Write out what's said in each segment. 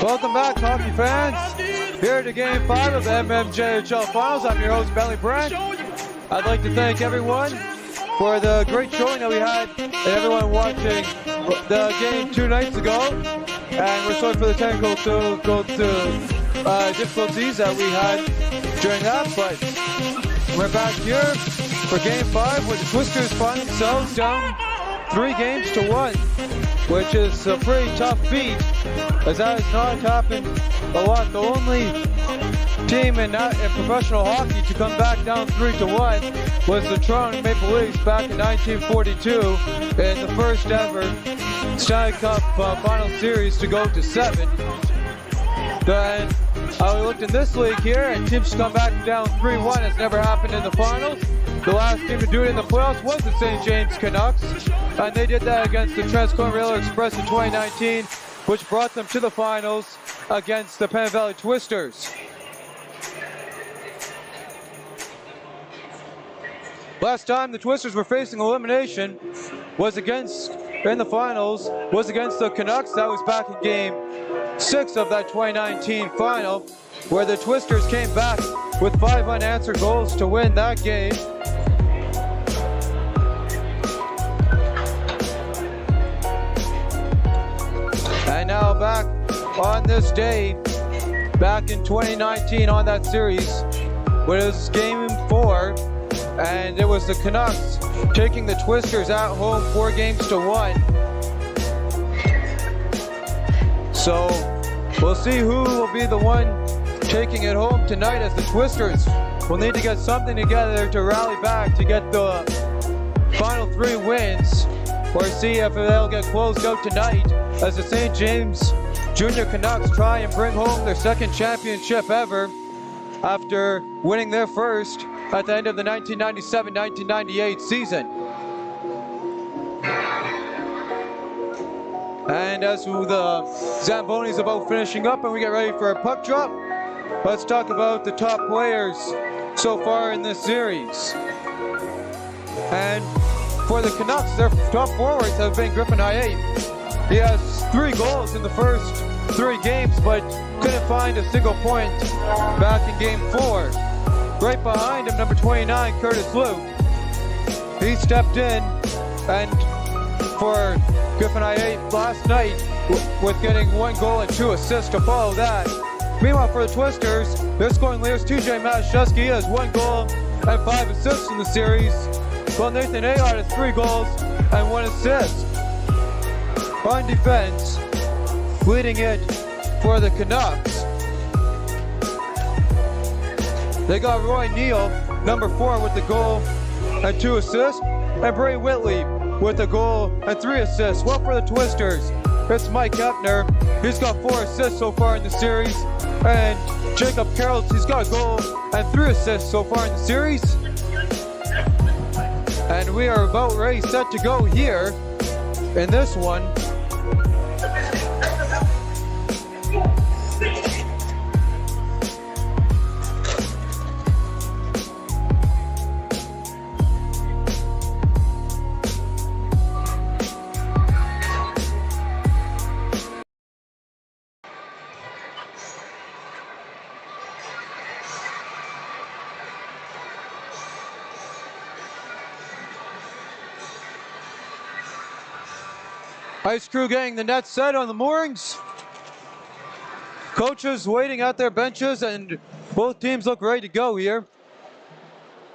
Welcome back, hockey fans. Here to Game 5 of the MMJHL Finals. I'm your host, Bentley Brent. I'd like to thank everyone for the great showing that we had and everyone watching the game 2 nights ago. And we're sorry for the technical difficulties that we had during that, but we're back here for Game 5 where the Twisters find themselves down 3-1, which is a pretty tough feat, as that has not happened a lot. The only team in professional hockey to come back down 3-1 was the Toronto Maple Leafs back in 1942 in the first ever Stanley Cup final series to go to 7. Then we looked in this league here, and teams come back down 3-1 has never happened in the finals. The last team to do it in the playoffs was the St. James Canucks, and they did that against the Transcona Rail Express in 2019, which brought them to the finals against the Penn Valley Twisters. Last time the Twisters were facing elimination in the finals was against the Canucks. That was back in Game 6 of that 2019 final, where the Twisters came back with 5 unanswered goals to win that game. And now back on this day, back in 2019 on that series, was Game 4, and it was the Canucks taking the Twisters at home 4-1. So we'll see who will be the one taking it home tonight, as the Twisters will need to get something together to rally back to get the final 3 wins, or see if they'll get closed out tonight as the St. James Junior Canucks try and bring home their 2nd championship ever after winning their first at the end of the 1997-1998 season. And as the Zamboni's about finishing up and we get ready for a puck drop, let's talk about the top players so far in this series. And for the Canucks, their top forwards have been Griffin Hayate. He has 3 goals in the first 3 games, but couldn't find a single point back in Game 4. Right behind him, number 29, Curtis Liu. He stepped in, and for Griffin Hayate last night with getting 1 goal and 2 assists to follow that. Meanwhile, for the Twisters, their scoring leaders, TJ Matuszewski has 1 goal and 5 assists in the series, while Nathan Ahart has 3 goals and 1 assist. On defense, leading it for the Canucks, they got Roy Neal, number 4, with the goal and 2 assists, and Bray Whitley with a goal and 3 assists. Well, for the Twisters, it's Mike Hepner. He's got 4 assists so far in the series, and Jacob Carroll, he's got a goal and 3 assists so far in the series. And we are about ready, set to go here in this one. Ice crew getting the net set on the moorings. Coaches waiting at their benches and Both teams look ready to go here.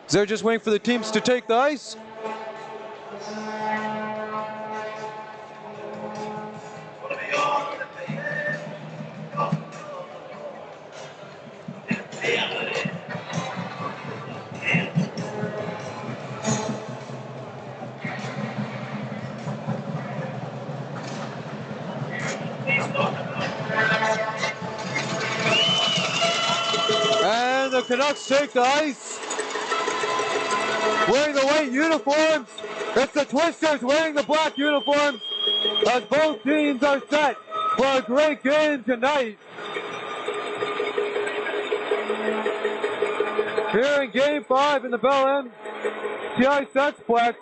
They're just waiting for the teams to take the ice. And the Canucks take the ice. Wearing the white uniforms. It's the Twisters wearing the black uniforms. As both teams are set for a great game tonight. Here in Game 5 in the Bell MTI Setsplex.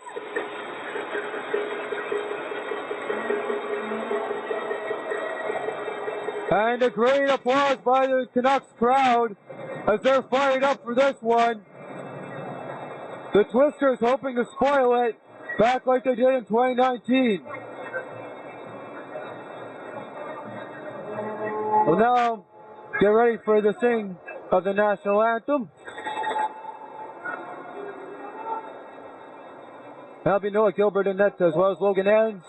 And a great applause by the Canucks crowd as they're fired up for this one. The Twisters hoping to spoil it back like they did in 2019. Well, now get ready for the sing of the national anthem. That'll be Noah Gilbert in net as well as Logan Ends.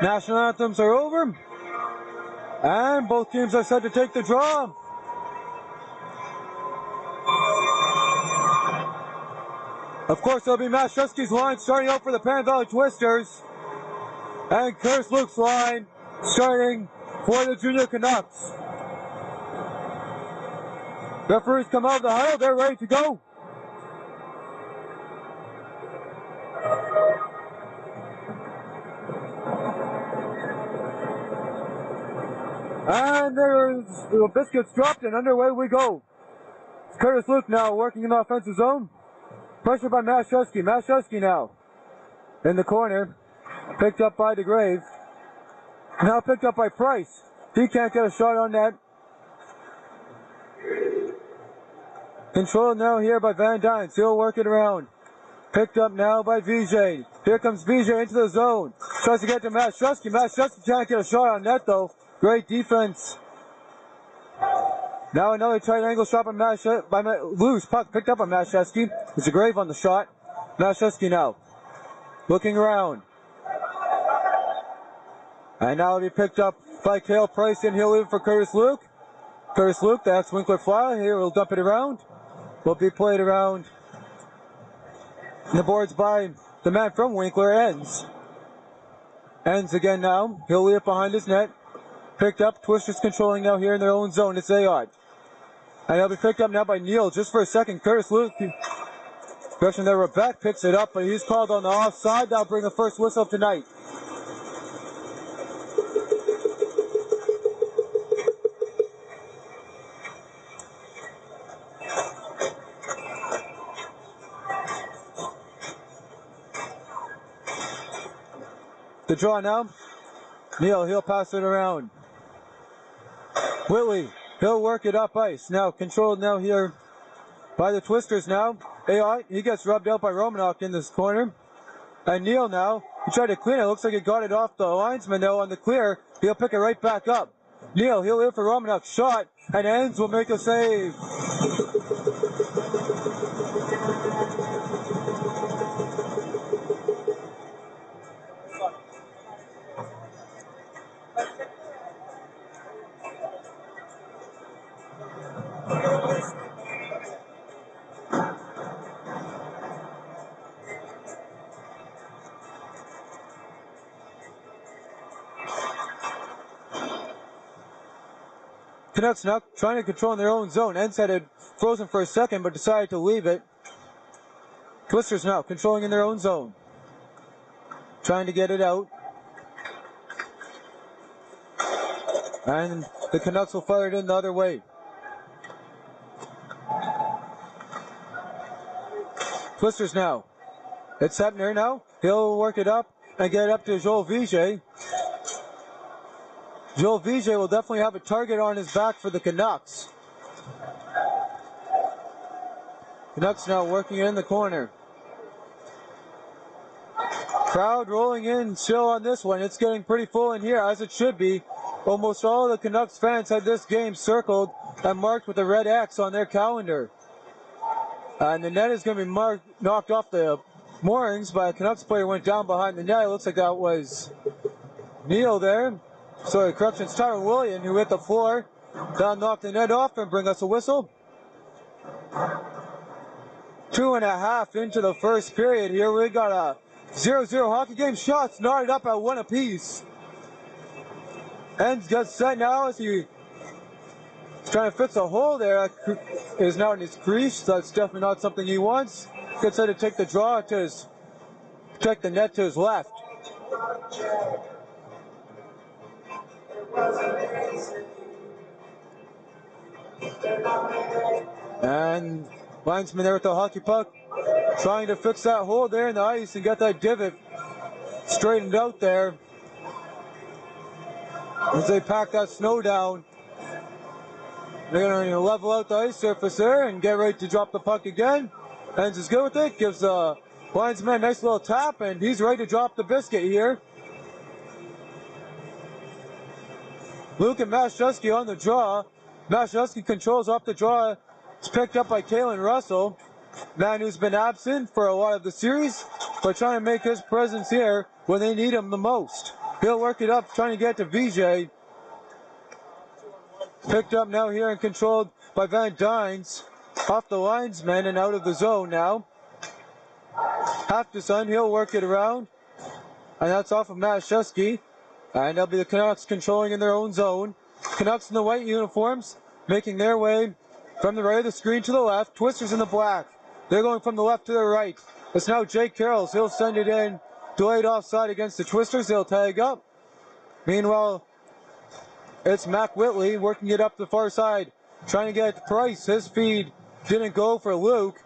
National anthems are over, and both teams are set to take the draw. Of course, there'll be Matt Shusky's line starting out for the Pan Valley Twisters, and Curtis Luke's line starting for the Junior Canucks. Referees come out of the huddle, they're ready to go. And there's the biscuits dropped and underway we go. It's Curtis Luke now working in the offensive zone. Pressure by Matt Shusky. Matt Shusky now in the corner. Picked up by DeGrave. Now picked up by Price. He can't get a shot on that. Controlled now here by Van Dyne. He'll work it around. Picked up now by VJ. Here comes VJ into the zone. Tries to get to Matt Shusky. Matt Shusky can't get a shot on net though. Great defense. Now another tight angle shot by loose puck picked up by Matt Shusky. It's a grave on the shot. Matt Shusky now looking around. And now it'll be picked up by Cale Price and he'll leave it for Curtis Luke. Curtis Luke, the ex-Winkler Fly. Here we'll dump it around. Will be played around the boards by the man from Winkler, Ends. Ends again now. He'll leave it behind his net. Picked up. Twisters controlling now here in their own zone. It's Ayod. And he'll be picked up now by Neal just for a second. Curtis Luke. Question there. Rebek picks it up, but he's called on the offside. That'll bring the first whistle of tonight. The draw now. Neal, he'll pass it around. Whitley, he'll work it up ice. Now controlled now here by the Twisters now. AI, he gets rubbed out by Romanov in this corner. And Neal now, he tried to clean it. Looks like he got it off the linesman though on the clear. He'll pick it right back up. Neal, he'll in for Romanov's shot. And Enns will make a save. Canucks now trying to control in their own zone. Enns had it frozen for a second, but decided to leave it. Twisters now controlling in their own zone. Trying to get it out. And the Canucks will fire it in the other way. Twisters now. It's Hepner now. He'll work it up and get it up to Joel Vigier. Joel Vigier will definitely have a target on his back for the Canucks. Canucks now working in the corner. Crowd rolling in still on this one. It's getting pretty full in here, as it should be. Almost all of the Canucks fans had this game circled and marked with a red X on their calendar. And the net is going to be knocked off the moorings by a Canucks player went down behind the net. It looks like that was Neal there. Sorry, correction, it's Tyron William who hit the floor. That'll knock the net off and bring us a whistle. 2.5 into the first period here. We got a 0-0 hockey game. Shots knotted up at 1 apiece. Enns gets set now as he's trying to fix a hole there. That is now in his crease. That's definitely not something he wants. Gets set to take the draw to his, protect the net to his left. And linesman there with the hockey puck, trying to fix that hole there in the ice and get that divot straightened out there as they pack that snow down. They're going to level out the ice surface there and get ready to drop the puck again. Enns is good with it, gives the linesman a nice little tap, and he's ready to drop the biscuit here. Luke and Mashusky on the draw. Mashusky controls off the draw. It's picked up by Kalen Russell, man who's been absent for a lot of the series, but trying to make his presence here when they need him the most. He'll work it up, trying to get to VJ. Picked up now here and controlled by Van Dynes. Off the linesman and out of the zone now. Half the sun, he'll work it around. And that's off of Mashusky. And that'll be the Canucks controlling in their own zone. Canucks in the white uniforms making their way from the right of the screen to the left. Twisters in the black. They're going from the left to the right. It's now Jake Carrolls. He'll send it in. Delayed offside against the Twisters. They'll tag up. Meanwhile, it's Mac Whitley working it up the far side. Trying to get Price. His feed didn't go for Luke.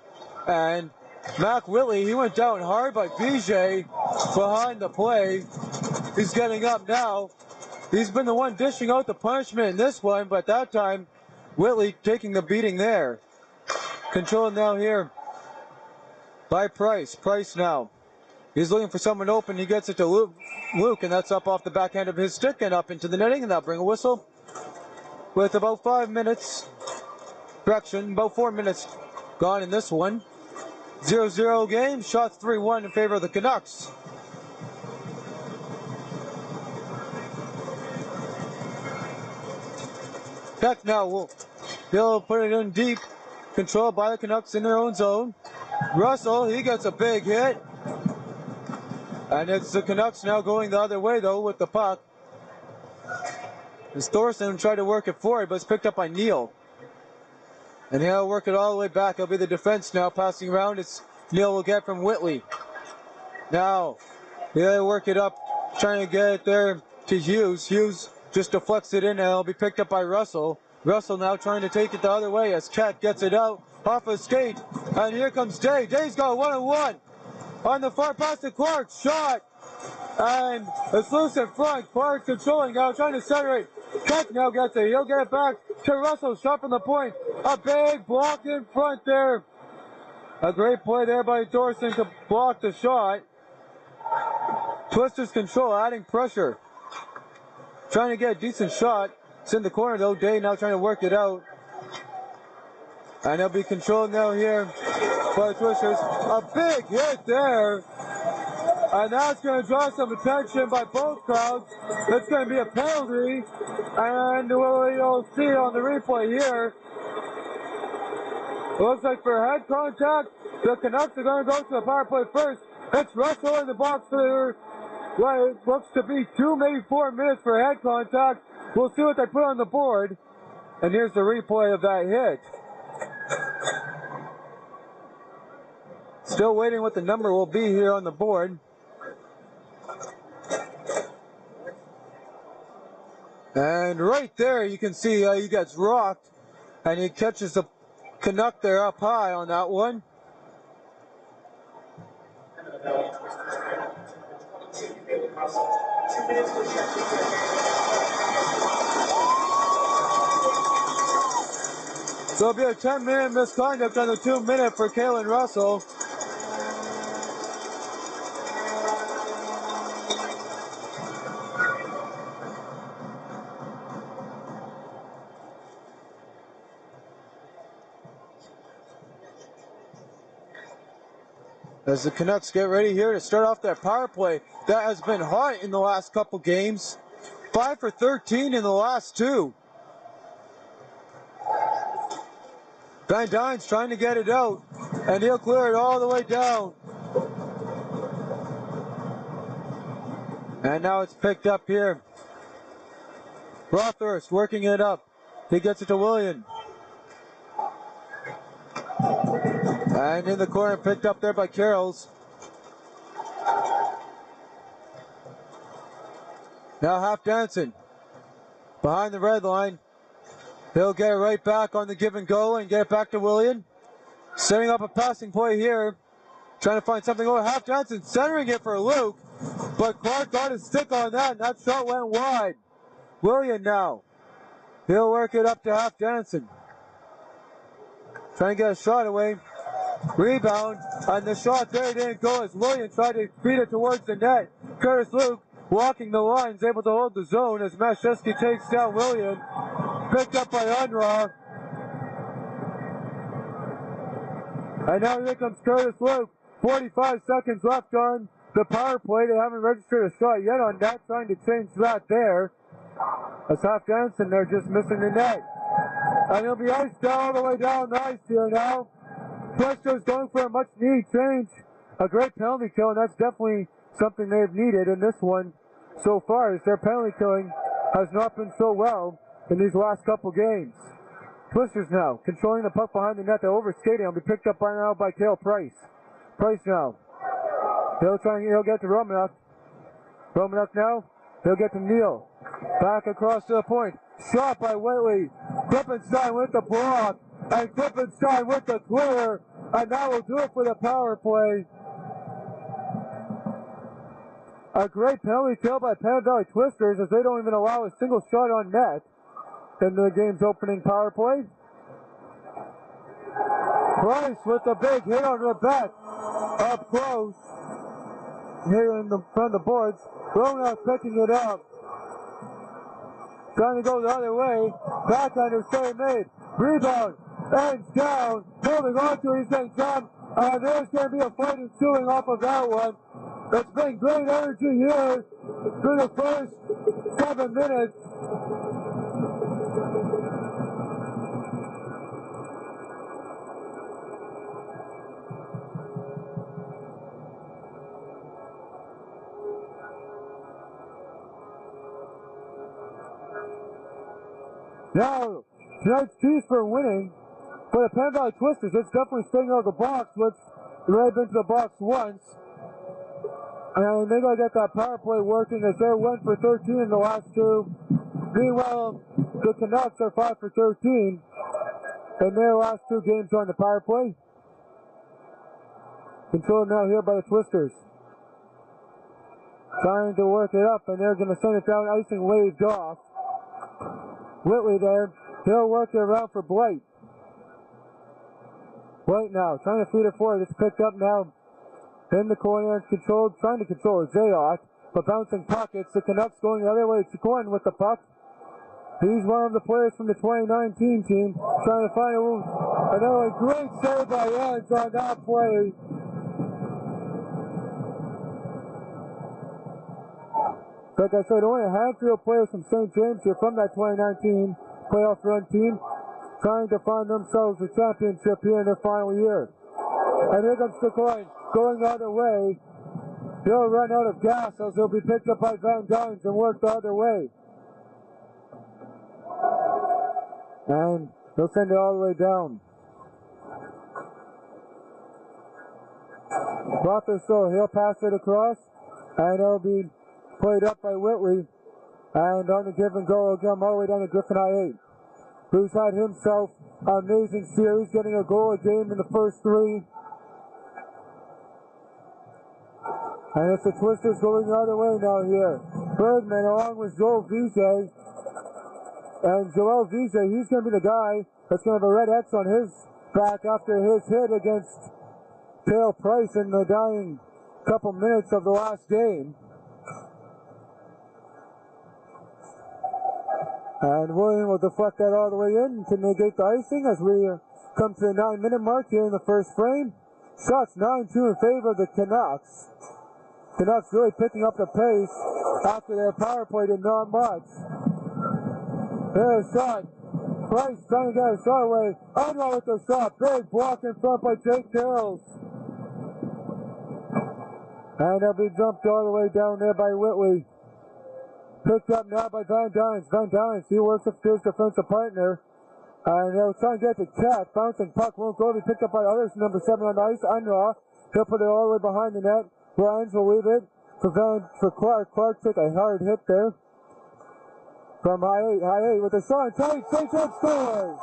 And Mac Whitley, he went down hard by Vigier behind the play. He's getting up now. He's been the one dishing out the punishment in this one, but that time, Whitley taking the beating there. Controlled now here by Price. Price now. He's looking for someone open. He gets it to Luke, and that's up off the backhand of his stick and up into the netting, and that'll bring a whistle. With about 5 minutes, correction, about 4 minutes gone in this one. 0-0 game, shots 3-1 in favor of the Canucks. Peck now he'll put it in deep, controlled by the Canucks in their own zone. Russell, he gets a big hit. And it's the Canucks now going the other way though with the puck. As Thorson tried to work it forward, but it's picked up by Neal. And he'll work it all the way back. It'll be the defense now passing around. It's Neal will get from Whitley. Now, he'll work it up, trying to get it there to Hughes. Hughes just deflects it in, and it'll be picked up by Russell. Russell now trying to take it the other way as Keck gets it out off a skate. And here comes Day. Day's got 1-on-1 on the far pass to Clark. Shot. And it's loose in front. Clark controlling now, trying to center it Keck now gets it. He'll get it back to Russell. Shot from the point. A big block in front there. A great play there by Dorson to block the shot. Twisters control, adding pressure. Trying to get a decent shot. It's in the corner though. Day now trying to work it out. And they'll be controlled now here by the Twisters. A big hit there. And that's going to draw some attention by both crowds. It's going to be a penalty. And you'll see on the replay here. It looks like for head contact, the Canucks are going to go to the power play first. It's Russell in the box for what it looks to be 2, maybe 4 minutes for head contact. We'll see what they put on the board. And here's the replay of that hit. Still waiting what the number will be here on the board. And right there you can see he gets rocked and he catches the Canuck there up high on that one. So it'll be a 10-minute misconduct on the 2-minute for Kalen Russell. As the Canucks get ready here to start off that power play that has been hot in the last couple games. 5 for 13 in the last 2. Van Dyne's trying to get it out, and he'll clear it all the way down. And now it's picked up here. Rothhurst working it up. He gets it to William. And in the corner, picked up there by Carrolls. Now Half Danson behind the red line. He'll get it right back on the give and go and get it back to William. Setting up a passing play here. Trying to find something over. Half Danson centering it for Luke. But Clark got his stick on that and that shot went wide. William now. He'll work it up to Half Danson. Trying to get a shot away. Rebound, and the shot there didn't go as Williams tried to feed it towards the net. Curtis Luke walking the lines, able to hold the zone as Mashevsky takes down William. Picked up by Unruh. And now here comes Curtis Luke. 45 seconds left on the power play. They haven't registered a shot yet on that, trying to change that there. As Half Danson, they're just missing the net. And he'll be iced all the way down the ice here now. Twisters going for a much needed change. A great penalty kill, and that's definitely something they've needed in this one so far, as their penalty killing has not been so well in these last couple games. Twisters now controlling the puck behind the net. They're overskating. It'll be picked up by now by Cale Price. Price now. He'll get to Romanuk. Romanuk now. He'll get to Neal. Back across to the point. Shot by Whitley. Klippenstein with the block. And Klippenstein with the clear. And that will do it for the power play. A great penalty kill by Penn Valley Twisters, as they don't even allow a single shot on net in the game's opening power play. Price with a big hit on Rebek. Up close. Here in the front of the boards. Roanoke picking it up. Trying to go the other way. Backhander save made. Rebound. Ends down. Holding on to it. He's getting jumped. And there's going to be a fight ensuing off of that one. It's been great energy here through the first 7 minutes. Now, tonight's keys for winning for the Penn Valley Twisters, it's definitely staying out of the box, which they've already been to the box once. And they gotta get that power play working, as they're 1 for 13 in the last 2. Meanwhile, the Canucks are 5 for 13 in their last 2 games on the power play. Controlled now here by the Twisters. Trying to work it up, and they're gonna send it down, icing waved off. Whitley there. He'll work it around for Blight. Blight now, trying to feed it forward. It's picked up now in the corner. It's controlled, trying to control Zayok, but bouncing pockets. The Canucks going the other way. Chicoine with the puck. He's one of the players from the 2019 team, trying to find another great save by Eds on that play. Like I said, only a handful of players from St. James here from that 2019 playoff run team, trying to find themselves a championship here in their final year. And here comes Chicoine going the other way. He'll run out of gas as he'll be picked up by Van Dines and work the other way. And he'll send it all the way down. Rotherstone, he'll pass it across, and it'll be played up by Whitley. And on the give and go again, all the way down to Griffin I-8, who's had himself an amazing series, getting a goal a game in the first three. And it's the Twisters going the other way now here. Bergman along with Joel Vijay. And Joel Vijay, he's going to be the guy that's going to have a red X on his back after his hit against Cale Price in the dying couple minutes of the last game. And William will deflect that all the way in to negate the icing as we come to the 9-minute mark here in the first frame. Shots 9-2 in favor of the Canucks. Canucks really picking up the pace after their power play did not much. There's a shot. Price trying to get a shot away. Unruh with the shot. Big block in front by Jake Carrolls. And they'll be jumped all the way down there by Whitley. Picked up now by Van Dines. Van Dines, he works up to his defensive partner. And they'll try and get the Cat. Bouncing puck won't go. Be picked up by others. Number 7 on the ice, Unruh. He'll put it all the way behind the net. Ryans will leave it for Clark. Clark took a hard hit there. From high 8 with a shot. Tight. St. James scores!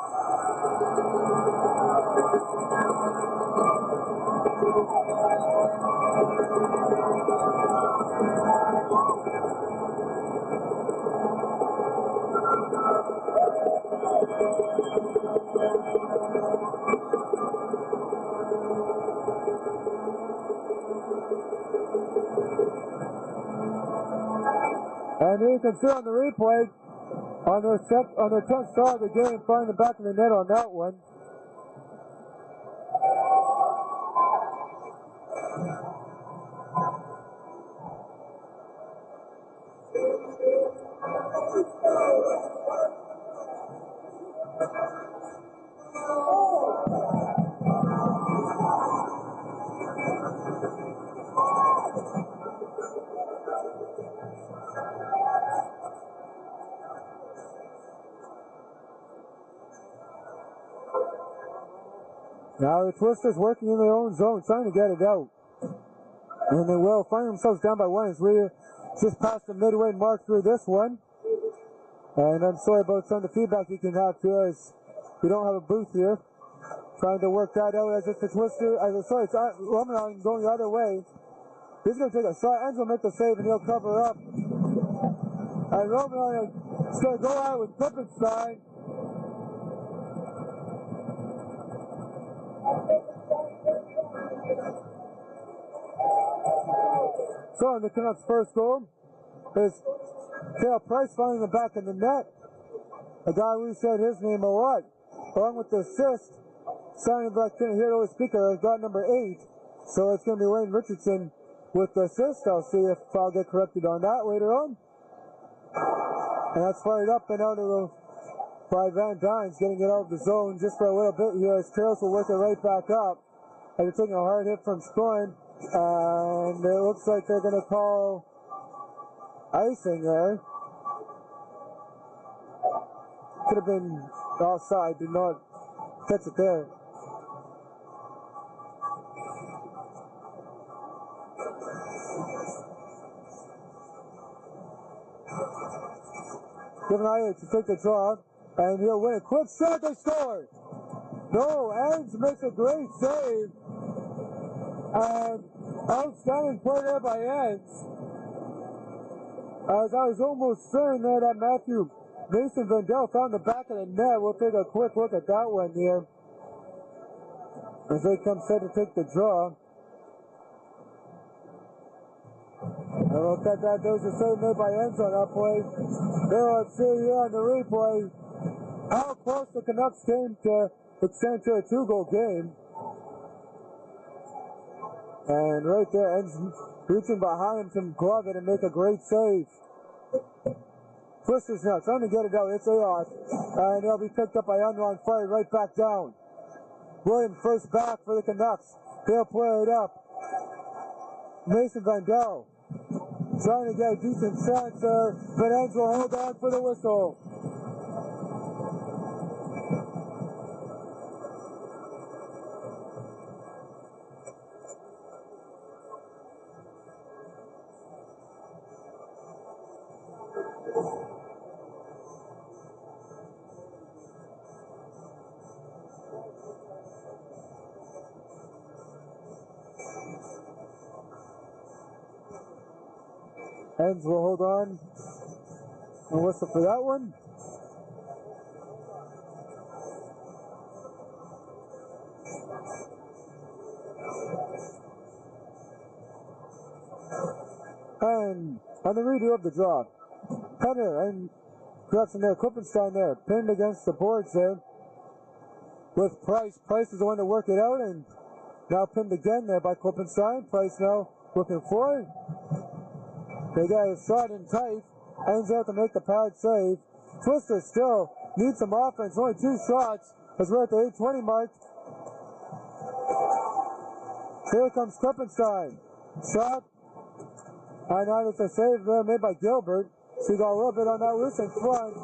And you can see on the replay, on their 10th shot of the game, find the back of the net on that one. Now the Twisters working in their own zone, trying to get it out. And they will find themselves down by 1 as we just passed the midway mark through this one. And I'm sorry about some of the feedback you can have here as we don't have a booth here. Trying to work that out as it's the Twister, it's Romanov going the other way. He's going to take a shot, Enzo will make the save and he'll cover up. And Romanov is going to go out with Klippenstein. So on the Canucks' first goal is Cale Price finding the back of the net. A guy we said his name a lot. Along with the assist, sounding like couldn't hear the speaker, got number 8. So it's going to be Wayne Richardson with the assist. I'll see if I'll get corrected on that later on. And that's fired up and out of the by Van Dines, getting it out of the zone just for a little bit here as Trails will work it right back up. And they're taking a hard hit from Scorin. And it looks like they're going to call icing there. Could have been offside, did not catch it there. Give an eye to take the draw, and he'll win a quick shot, they score! No, Adams makes a great save. And outstanding play there by Eds. As I was almost certain there that Matthew Mason Vandell found the back of the net. We'll take a quick look at that one here as they come set to take the draw. And we'll cut that. There's a save made by Enzo on that play. Here, let's see here on the replay how close the Canucks came to extend to a 2-goal game. And right there, Enzo reaching behind him to glove it and make a great save. Twisters now trying to get it out. It's a off. And it'll be picked up by Unron Fire right back down. Williams first back for the Canucks. He'll play it up. Mason Vandell trying to get a decent chance there, but Ends will hold on for the whistle. Ends will hold on and whistle for that one. And on the redo of the draw, Penner and correction there, Klippenstein there, pinned against the boards there with Price. Price is the one to work it out, and now pinned again there by Klippenstein. Price now looking for it. They got a shot in tight. Ends out to make the pad save. Twister still needs some offense. Only 2 shots as we're at the 8:20 mark. Here comes Klippenstein. Shot. And now it's a save there made by Gilbert. So he got a little bit on that loose in front.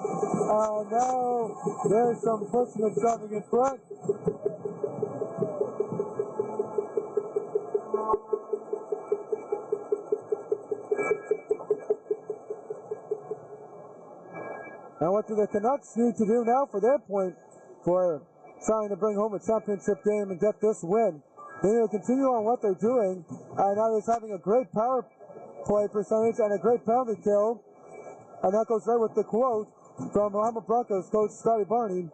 Now there's some pushing and shoving in front. And what do the Canucks need to do now for their point for trying to bring home a championship game and get this win? They need to continue on what they're doing. And now he's having a great power play percentage and a great penalty kill. And that goes right with the quote from Bahama Broncos coach Scotty Barney.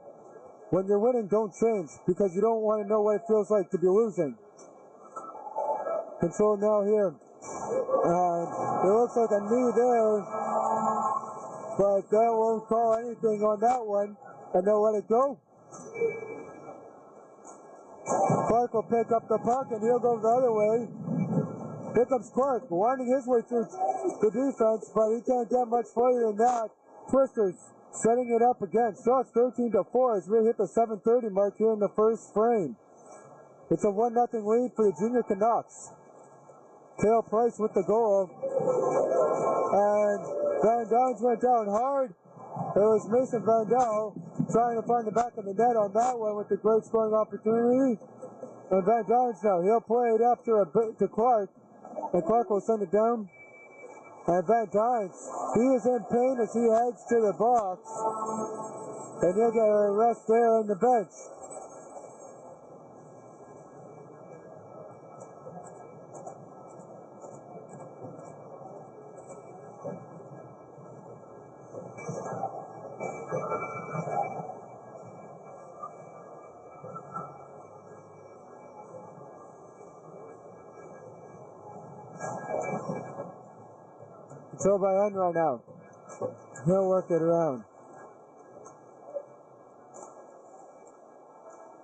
When you're winning, don't change, because you don't want to know what it feels like to be losing. Control now here. And it looks like a knee there, but they won't call anything on that one, and they'll let it go. Clark will pick up the puck, and he'll go the other way. Here comes Clark, winding his way through the defense, but he can't get much further than that. Twisters setting it up again. Shots 13-4 as we hit the 7:30 mark here in the first frame. It's a 1-0 lead for the Junior Canucks. Cale Price with the goal. And Van Downs went down hard. It was Mason Vandell trying to find the back of the net on that one with the great scoring opportunity. And Van Downs now, he'll play it up to Clark. And Clark will send it down. And Van Downs, he is in pain as he heads to the box. And he'll get a rest there on the bench. Control by Unruh now. He'll work it around.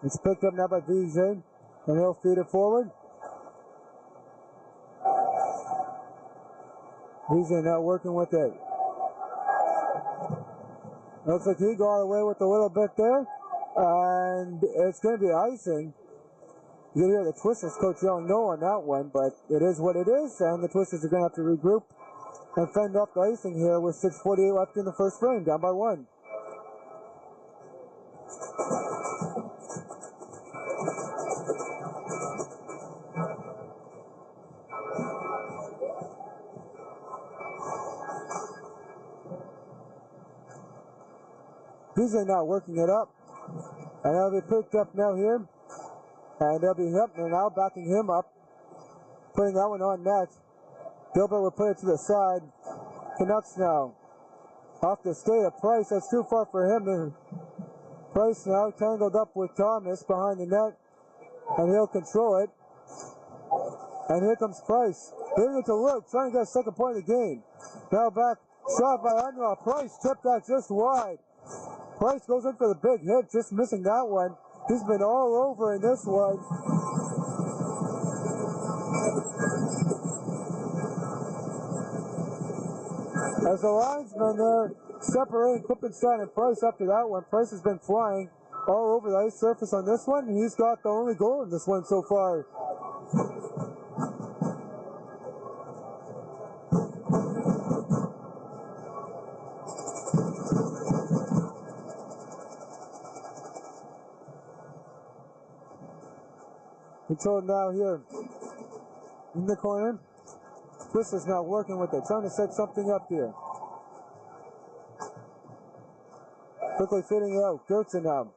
It's picked up now by VJ, and he'll feed it forward. VJ now working with it. Looks like he got away with a little bit there, and it's going to be icing. You can hear the Twisters coach yelling no on that one, but it is what it is, and the Twisters are going to have to regroup and fend off the icing here with 6:48 left in the first frame, down by 1. Beasley now working it up, and that'll be picked up now here, and they'll be Hepner now backing him up, putting that one on net. Gilbert will put it to the side. Canucks now Off the skate of Price. That's too far for him. Price now tangled up with Thomas behind the net, and he'll control it. And here comes Price. Giving it to Luke, trying to get a second point of the game. Now back, shot by Unruh. Price tipped that just wide. Price goes in for the big hit, just missing that one. He's been all over in this one. As the linesmen there separating Klippenstein and Price after that one. Price has been flying all over the ice surface on this one. He's got the only goal in this one so far. Control now here in the corner. Twisters now working with it, trying to set something up here. Quickly fitting it out. Gertson now.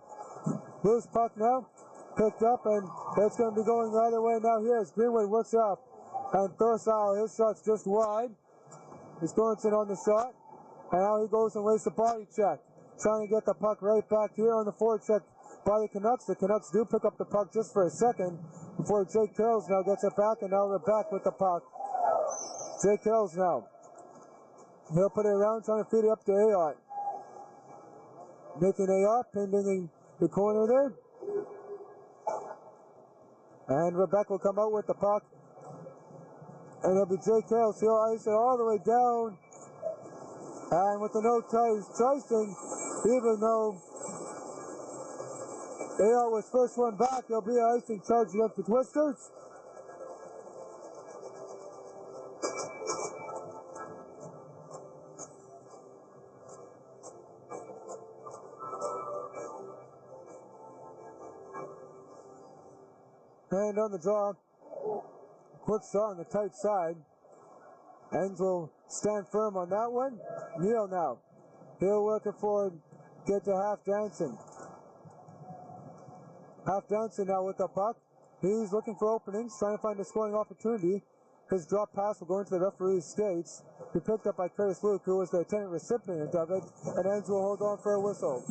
Loose puck now. Picked up, and it's going to be going the other way now here as Greenwood works off. And Thorsall, his shot's just wide. It's Thornton on the shot. And now he goes and lays the body check. Trying to get the puck right back here on the forward check by the Canucks. The Canucks do pick up the puck just for a second before Jake Carrolls now gets it back, and now they're back with the puck. Jake Carrolls now. He'll put it around, trying to feed it up to Ayotte. Nathan Ayotte pinned in the corner there. And Rebecca will come out with the puck. And it'll be Jake Carrolls. He'll ice it all the way down. And with the no chasing, even though Ayotte was first one back, there'll be an icing charge against the Twisters. And on the draw, quick shot on the tight side. Enns will stand firm on that one. Neal now. He'll work it forward, get to Half Danson. Half Danson now with the puck. He's looking for openings, trying to find a scoring opportunity. His drop pass will go into the referee's skates. Be picked up by Curtis Luke, who was the intended recipient of it, and Enns will hold on for a whistle.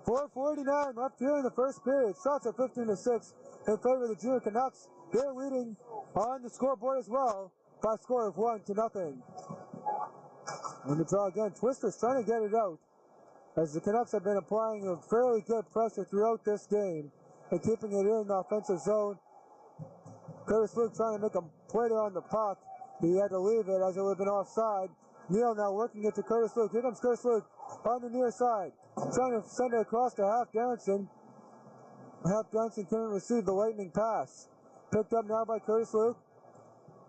4:49 left here in the first period. Shots are 15-6 in favor of the Junior Canucks. They're leading on the scoreboard as well by a score of 1-0. And the draw again. Twisters trying to get it out, as the Canucks have been applying a fairly good pressure throughout this game and keeping it in the offensive zone. Curtis Luke trying to make a play there on the puck. He had to leave it as it would have been offside. Neal now working it to Curtis Luke. Here comes Curtis Luke on the near side, trying to send it across to Half Danson. Half Danson couldn't receive the lightning pass. Picked up now by Curtis Luke,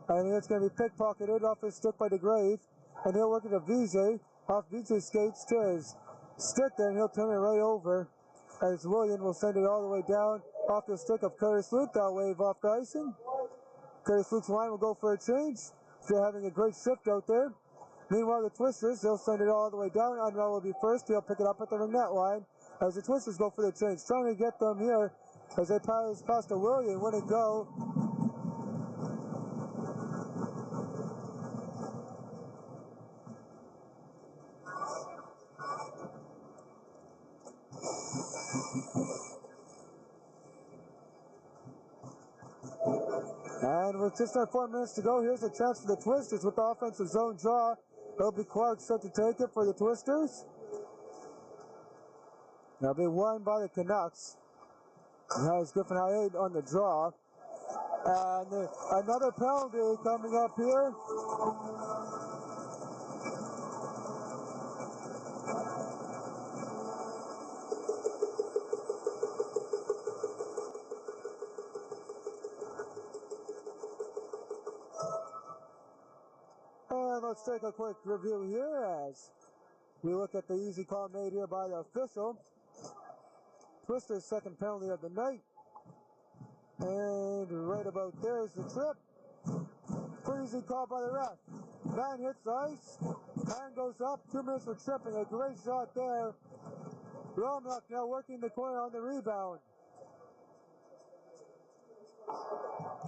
and it's going to be pickpocketed off his stick by DeGrave, and he'll work it to VJ. Off VJ's skates to his stick there, and he'll turn it right over as William will send it all the way down off the stick of Curtis Luke. That'll wave off the icing. Curtis Luke's line will go for a change. They're having a great shift out there. Meanwhile, the Twisters, they'll send it all the way down. Unruh will be first. He'll pick it up at the net line as the Twisters go for the change. Trying to get them here as they pass to William. When it go. And with just 4 minutes to go, here's a chance for the Twisters with the offensive zone draw. It'll be Clark set to take it for the Twisters. That'll be won by the Canucks. Now it's Griffin Hayate on the draw. And another penalty coming up here. And let's take a quick review here as we look at the easy call made here by the official. Twister's second penalty of the night. And right about there is the trip. Pretty easy call by the ref. Man hits the ice. Hand goes up. 2 minutes for tripping. A great shot there. Romlock now working the corner on the rebound.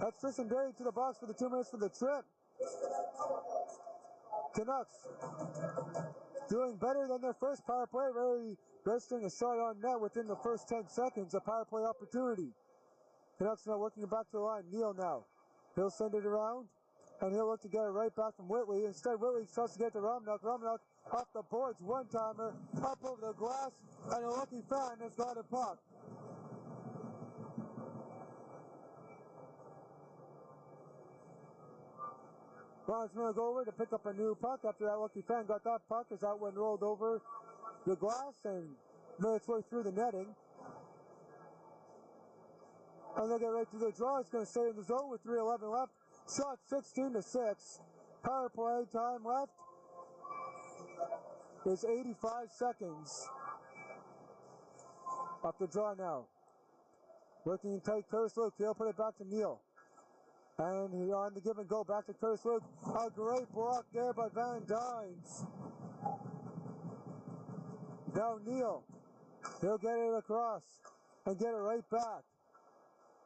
That's Tristan Day to the box for the 2 minutes for the trip. Canucks doing better than their first power play, really registering a shot on net within the first 10 seconds, a power play opportunity. Canucks now working it back to the line. Neal now. He'll send it around, and he'll look to get it right back from Whitley. Instead, Whitley tries to get to Romanock. Romanock off the boards, one-timer, up over the glass, and a lucky fan has got a puck. Ron's going to go over to pick up a new puck after that lucky fan got that puck as that one rolled over the glass and made its way through the netting. And they'll get right to the draw. It's going to stay in the zone with 3:11 left. Shot 16-6. Power play time left is 85 seconds. Up the draw now. Working tight, Curtis Luke. He'll put it back to Neal. And on the give and go, back to Curtis Luke. A great block there by Van Dynes. Now Neal. He'll get it across and get it right back.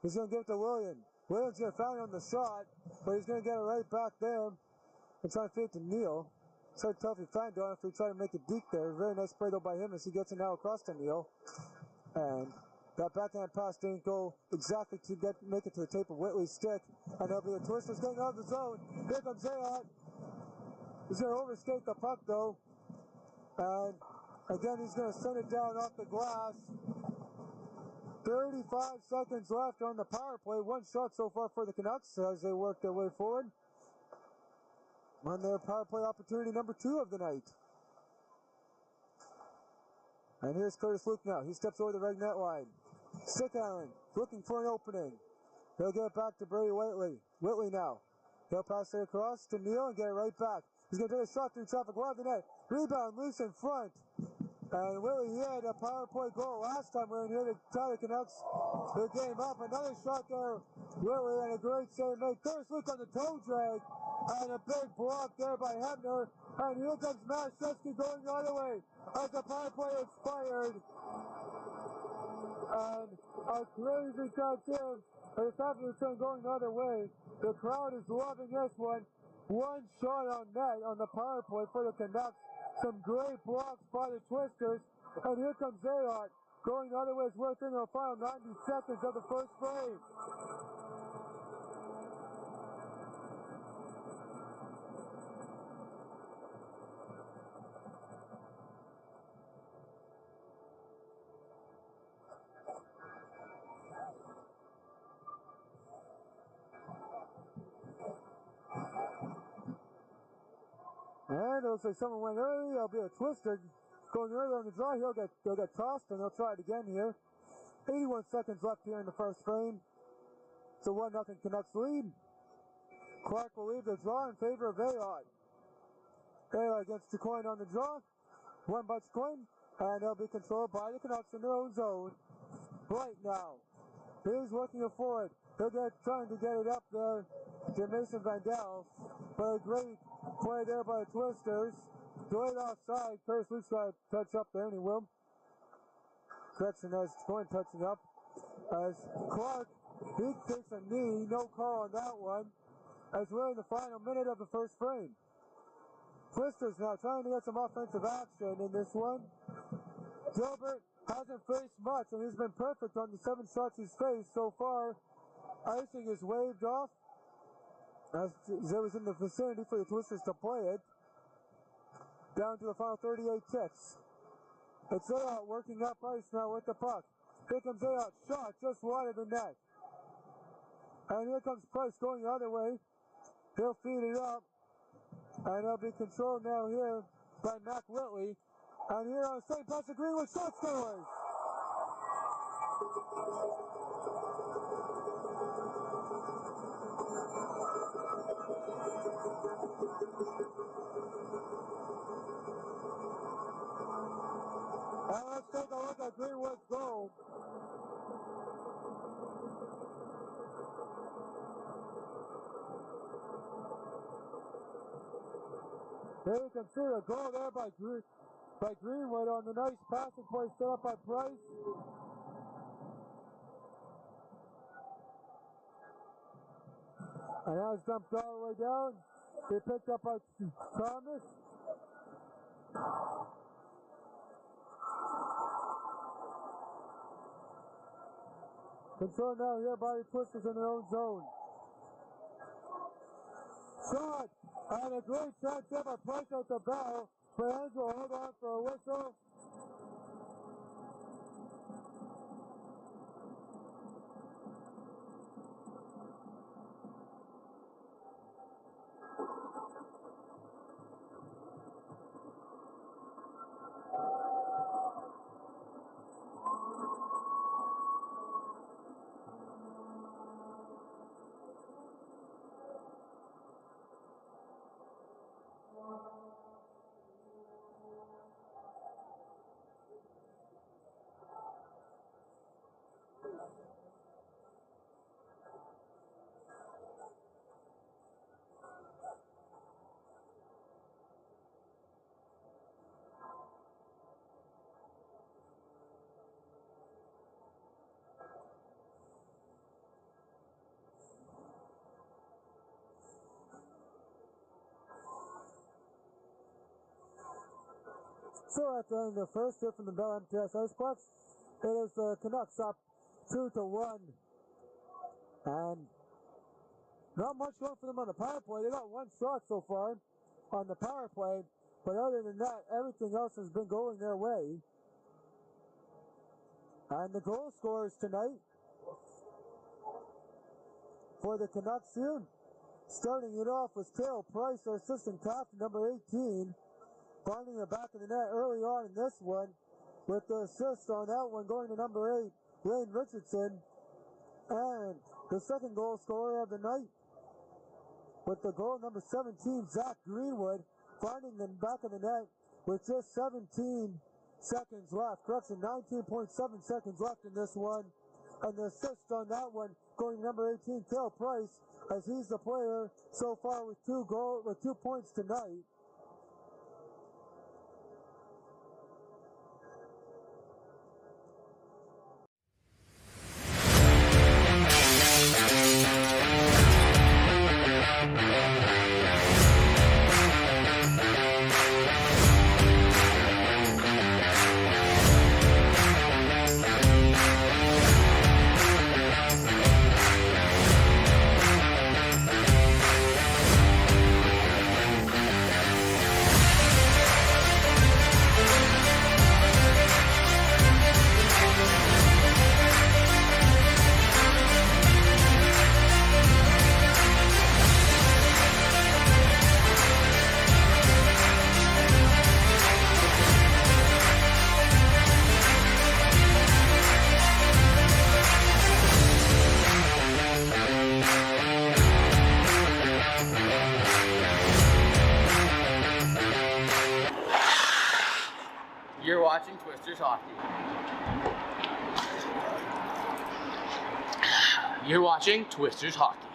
He's going to give it to William. Williams going to find it on the shot, but he's going to get it right back there and try to feed it to Neal. It's hard to tell if he found it, if he tried to make a deke there. Very nice play though by him as he gets it now across to Neal. And that backhand pass didn't go exactly to make it to the tape of Whitley's stick. And there'll be a Twisters getting out of the zone. Here comes Zayat. He's going to overskate the puck though. And again, he's going to send it down off the glass. 35 seconds left on the power play. One shot so far for the Canucks as they work their way forward on their power play opportunity number 2 of the night. And here's Curtis Luke now. He steps over the right net line. Stick Island looking for an opening. He'll get it back to Brady Whitley. Whitley now. He'll pass it across to Neal and get it right back. He's going to take a shot through traffic. Wide the net. Rebound loose in front. And Willie, he had a power play goal last time we were in here to tie the Canucks the game up. Another shot there, Willie, and a great save made. Curtis Luke on the toe drag, and a big block there by Hebner. And here comes Mashevsky going the other way as the power play expired. And a crazy touch in, but it's after the turn going the other way. The crowd is loving this one. One shot on net on the power play for the Canucks. Some great blocks by the Twisters. And here comes Zayat going the other way as well in the final 90 seconds of the first frame. And it looks like someone went early. There'll be a Twister going early on the draw. He'll get tossed, and they'll try it again here. 81 seconds left here in the first frame. It's a 1-0 Canucks lead. Clark will leave the draw in favor of Ayot. Ayot gets the coin on the draw. One bunch coin, and they'll be controlled by the Canucks in their own zone. Right now. He's working it forward. He'll trying to get it up there to Mason Vandal. But a great play there by the Twisters. Delayed offside. Curtis Luke's got to touch up there, and he will. Correction as Coin touching up. As Clark, he takes a knee. No call on that one. As we're in the final minute of the first frame. Twisters now trying to get some offensive action in this one. Gilbert hasn't faced much, and he's been perfect on the 7 shots he's faced so far. Icing is waved off as it was in the vicinity for the Twisters to play it. Down to the final 38 ticks. It's Ayot working up ice now with the puck. Here comes Ayot, shot just wide of the net. And here comes Price going the other way. He'll feed it up. And it'll be controlled now here by Mac Whitley. And here on the same pass to Greenwood, shot stealers. And let's take a look at Greenwood's goal. Here you can see a goal there by Greenwood on the nice passing play set up by Price. And that was dumped all the way down. They picked up by Thomas. Control now here by the Twisters in their own zone. Shot! And a great shot there by Price at the bow. Fans will hold on for a whistle. So at the end of the first hit from the Bell MTS Icebox, it is the Canucks up 2-1. And not much going for them on the power play. They got one shot so far on the power play, but other than that, everything else has been going their way. And the goal scorers tonight for the Canucks here, starting it off was Cale Price, their assistant captain, number 18. Finding the back of the net early on in this one, with the assist on that one going to number 8, Wayne Richardson. And the second goal scorer of the night, with the goal number 17, Zach Greenwood, finding the back of the net with just 17 seconds left. Correction, 19.7 seconds left in this one. And the assist on that one going to number 18, Cale Price, as he's the player so far with 2 points tonight. You're watching Twisters Hockey. You're watching Twisters Hockey.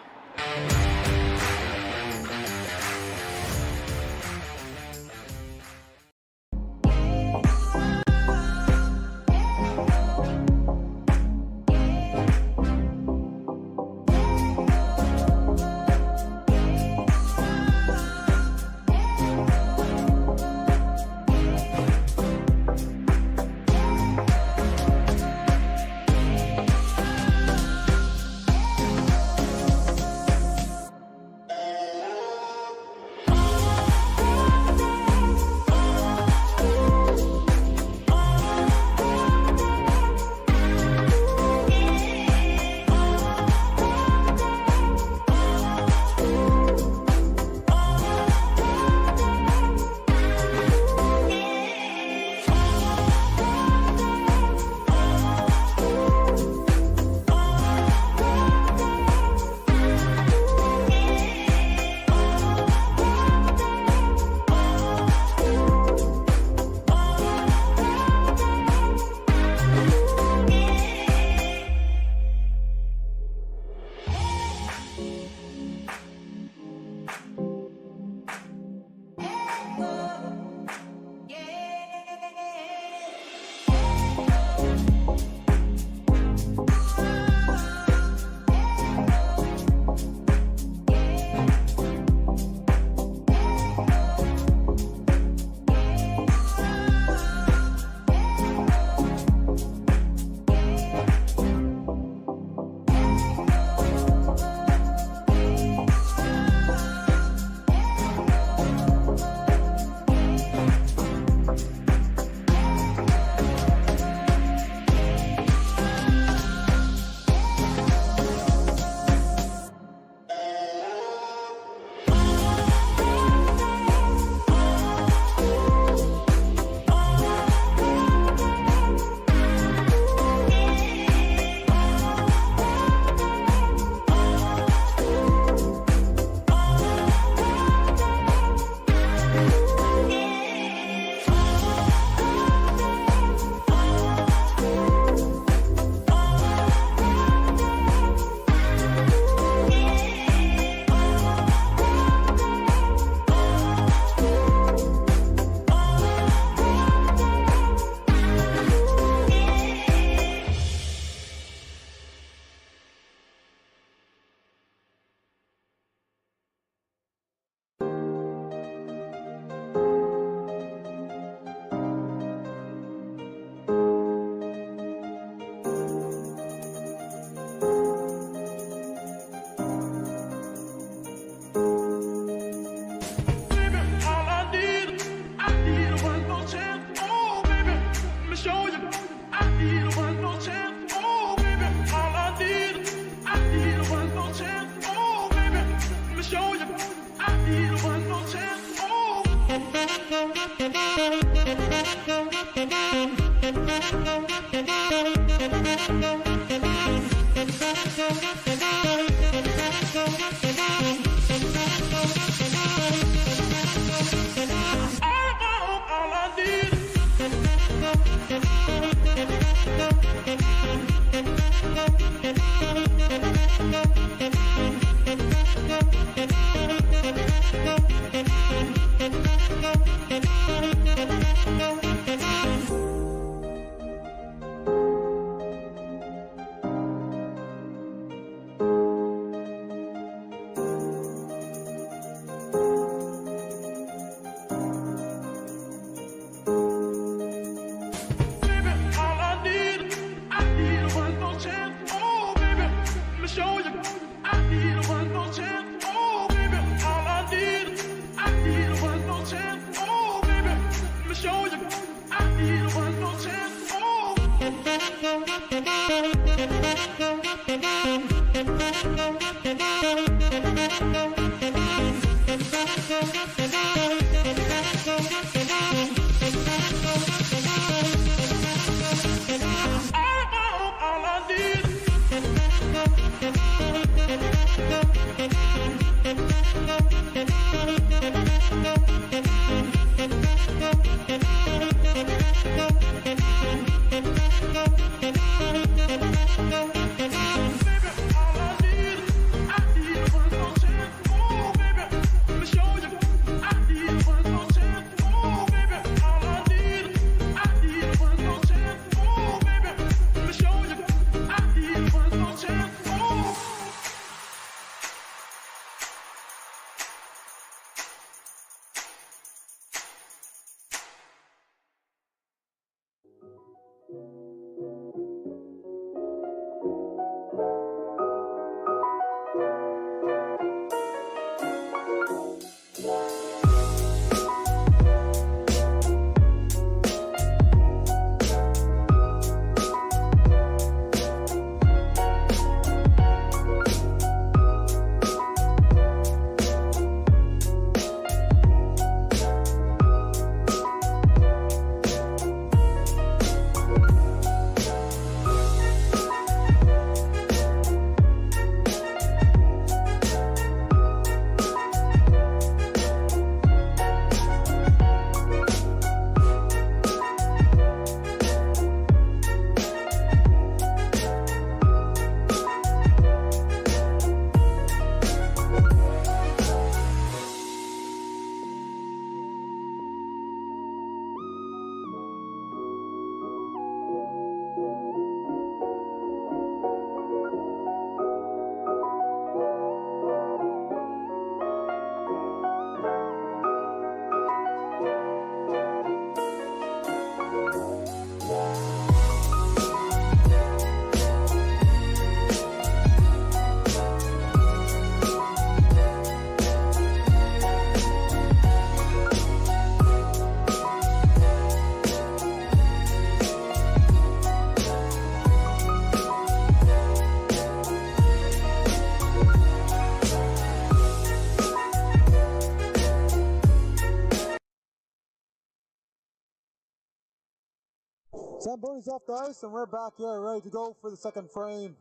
Zamboni's off the ice, and we're back here ready to go for the second frame.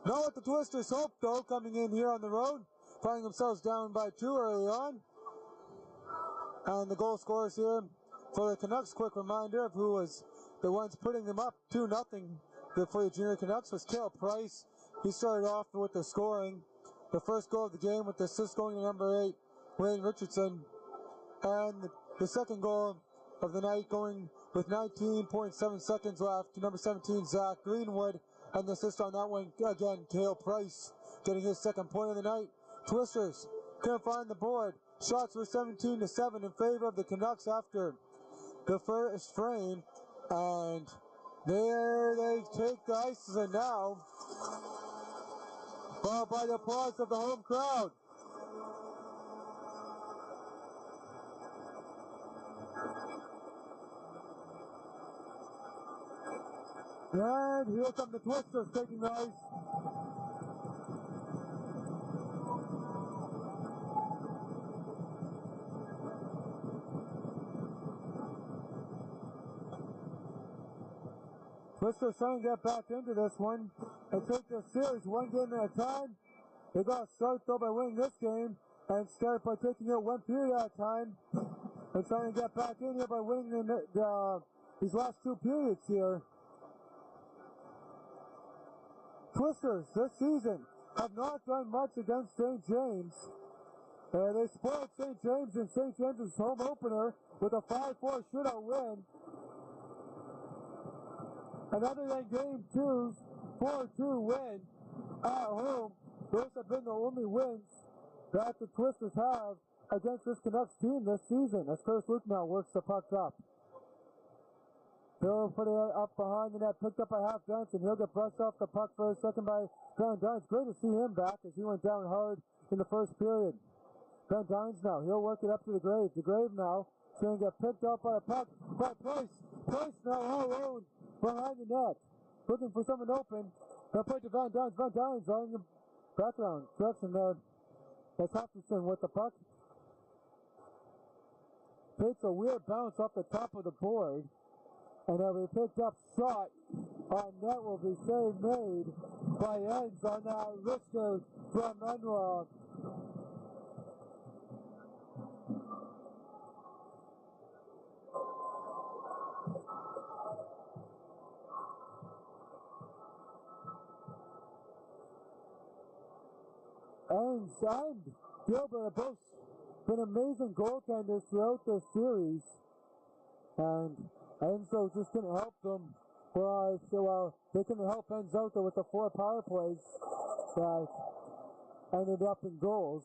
Not what the Twisters hoped, though, coming in here on the road, finding themselves down by 2 early on. And the goal scorers here for the Canucks, quick reminder of who was the ones putting them up 2-0 for the junior Canucks was Cale Price. He started off with the scoring. The first goal of the game with the assist going to number 8, Wayne Richardson. And the second goal of the night going with 19.7 seconds left to number 17, Zach Greenwood. And the assist on that one, again, Cale Price getting his second point of the night. Twisters couldn't find the board. Shots were 17-7 in favor of the Canucks after the first frame. And there they take the ices, and now, followed by the applause of the home crowd. And here come the Twisters taking the ice. Twisters trying to get back into this one and take this series one game at a time. They got started though by winning this game and started by taking it one period at a time and trying to get back in here by winning these last two periods here. Twisters this season have not done much against St. James. They spoiled St. James in St. James's home opener with a 5-4 shootout win. And other than game 2's 4-2 win at home, those have been the only wins that the Twisters have against this Canucks team this season, as Curtis Luke now works the puck up. He'll put it up behind the net, picked up by Half Dance, and he'll get brushed off the puck for a second by Van Dynes. Great to see him back as he went down hard in the first period. Van Dynes now, he'll work it up to the Grave. The Grave now is going to get picked up by a puck by Price. Price now all alone behind the net, looking for someone open. They'll play to Van Dynes. Van Dynes on the background direction there. That's Hutchinson with the puck. Takes a weird bounce off the top of the board. And a picked up shot on net will be save made by Ends on that wrister from Enrock. Ends and Gilbert have both been amazing goaltenders throughout this series. And Enzo just couldn't help them. They couldn't help Enzo out there with the 4 power plays that ended up in goals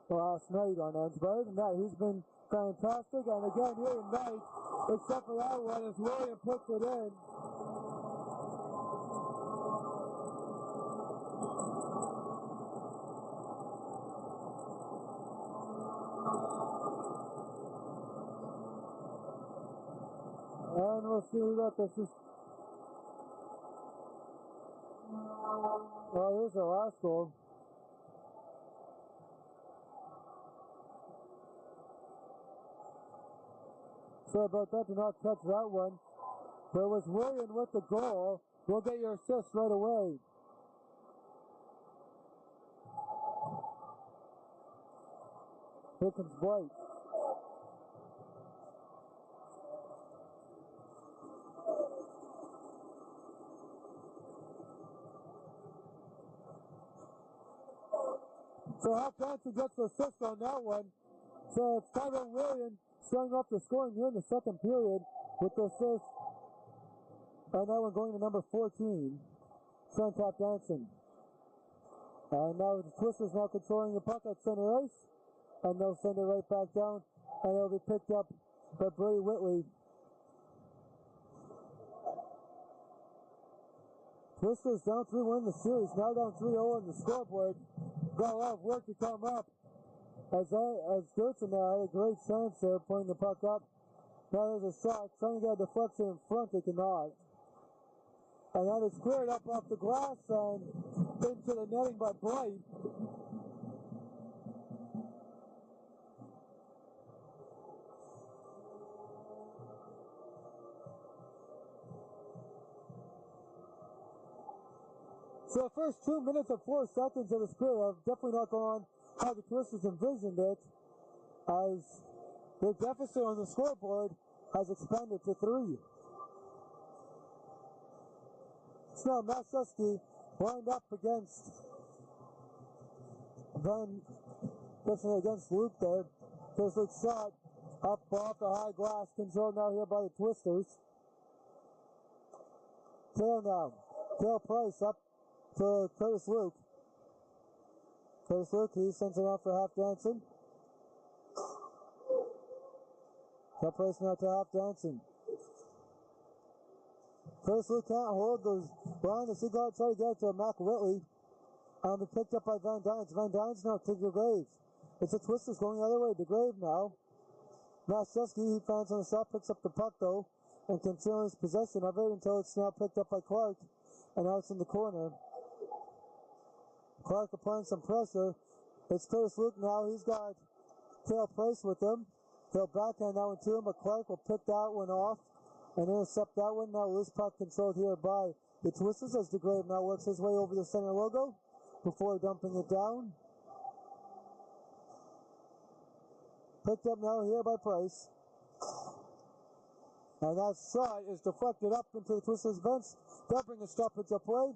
last night on Enzo. But other than that, he's been fantastic. And again here tonight, except for that one, as William puts it in. And we'll see what this is. Oh, here's the last goal. Sorry about that, did not catch that one. But it was William with the goal. We'll get your assist right away. Here comes White. So Half Johnson gets the assist on that one. So it's Tyrone Williams starting off the scoring here in the second period with the assist. And that one going to number 14, Sean Half Johnson. And now the Twisters now controlling the puck at center ice. And they'll send it right back down. And it'll be picked up by Brady Whitley. Twisters down 3-1 in the series. Now down 3-0 on the scoreboard. Got a lot of work to come up. As Gertson now had a great chance there putting the puck up. Now there's a shot, trying to get a deflection in front, they cannot. And that is cleared up off the glass and into the netting by Blight. So the first 2 minutes and 4 seconds of this period have definitely not gone how the Twisters envisioned it, as their deficit on the scoreboard has expanded to 3. So now Mashevsky lined up against Luke there. There's Luke's shot up off the high glass, controlled now here by the Twisters. Tail Price up to Curtis Luke. Curtis Luke, he sends it off for Half Johnson. That Price now to Half Johnson. Curtis Luke can't hold those line as he got try to get to Mac Whitley. And be picked up by Van Dynes. Van Dynes now to the Grave. It's the Twisters going the other way. The Grave now. Mashevsky, he finds on the shot, picks up the puck though, and continues possession of it until it's now picked up by Clark. And now it's in the corner. Clark applying some pressure. It's Curtis Luke now. He's got Tail Price with him. He'll backhand that one to him, but Clark will pick that one off. and intercept that one. Now loose puck controlled here by the Twisters as DeGrave now works his way over the center logo before dumping it down. Picked up now here by Price. And that shot is deflected up into the Twisters bench. They'll bring a stoppage of play.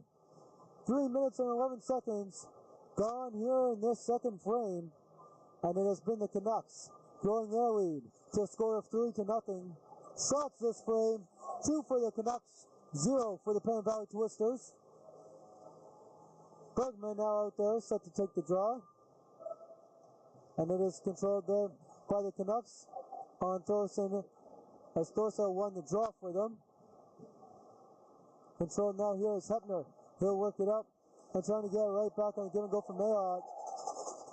3 minutes and 11 seconds gone here in this second frame. And it has been the Canucks growing their lead to a score of 3-0. Shots this frame, 2 for the Canucks, 0 for the Penn Valley Twisters. Bergman now out there, set to take the draw. And it is controlled there by the Canucks on Thorson, as Thorson won the draw for them. Controlled now here is Hepner. He'll work it up and trying to get it right back on the give and go from Mayock.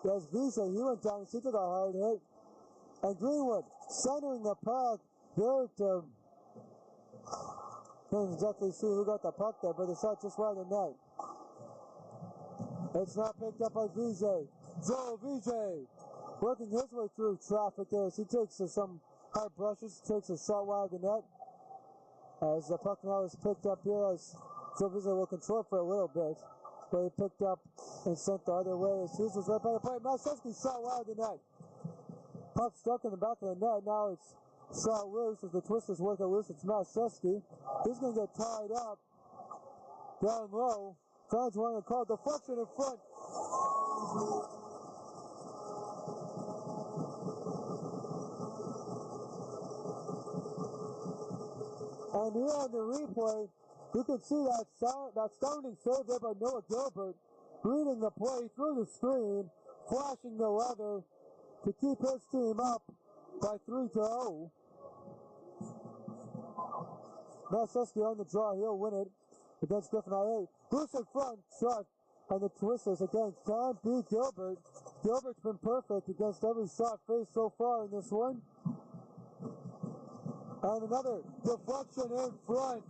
There's Vijay, he went down and he took a hard hit. And Greenwood centering the puck there to, can't exactly see who got the puck there, but the shot just wide of the net. It's not picked up by Vijay. Joe Vijay working his way through traffic there as he takes some hard brushes, takes a shot wide of the net. As the puck now is picked up here, as Joe Vijay will control it for a little bit. But he picked up and sent the other way as Hughes was right by the play. Masewski shot wide of the net. Puck stuck in the back of the net. Now it's shot loose as the Twisters work it loose. It's Masewski. He's going to get tied up down low. Fans want to call deflection in front. And here on the replay, you can see that sounding save there by Noah Gilbert, reading the play through the screen, flashing the leather to keep his team up by 3-0. Masewski on the draw, he'll win it against Griffin IA. Loose in front, shot, and the Twisters again can't beat Gilbert. Gilbert's been perfect against every shot faced so far in this one. And another deflection in front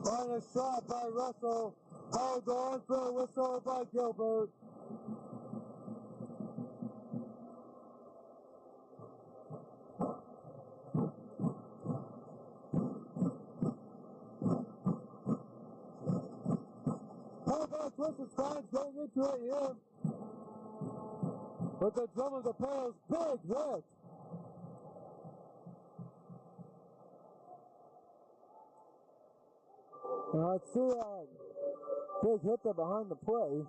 on a shot by Russell. Held on for a whistle by Gilbert. Twisters fans getting into it here with the drum of the Pearls. Big hit. And I see a big hit there behind the play.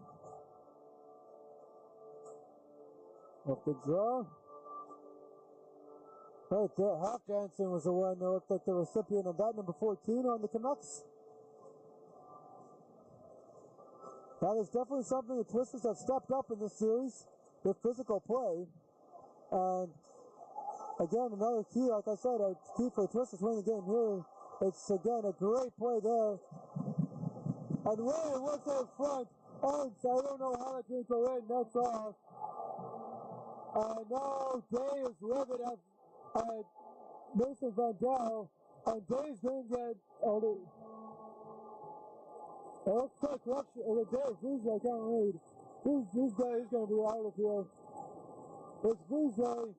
Off the draw. Right there, Half Jansen was the one that looked like the recipient of that, number 14 on the Canucks. That is definitely something the Twisters have stepped up in this series with physical play. And again, another key, like I said, a key for the Twisters winning the game here. It's again a great play there. And Ray works out front. Owens, I don't know how that didn't go in, that's off. And now Day is with it at Mason Vandal. And Day's going to get it looks like the day Vijay, I can't read. He's going to be out of here. It's Vijay.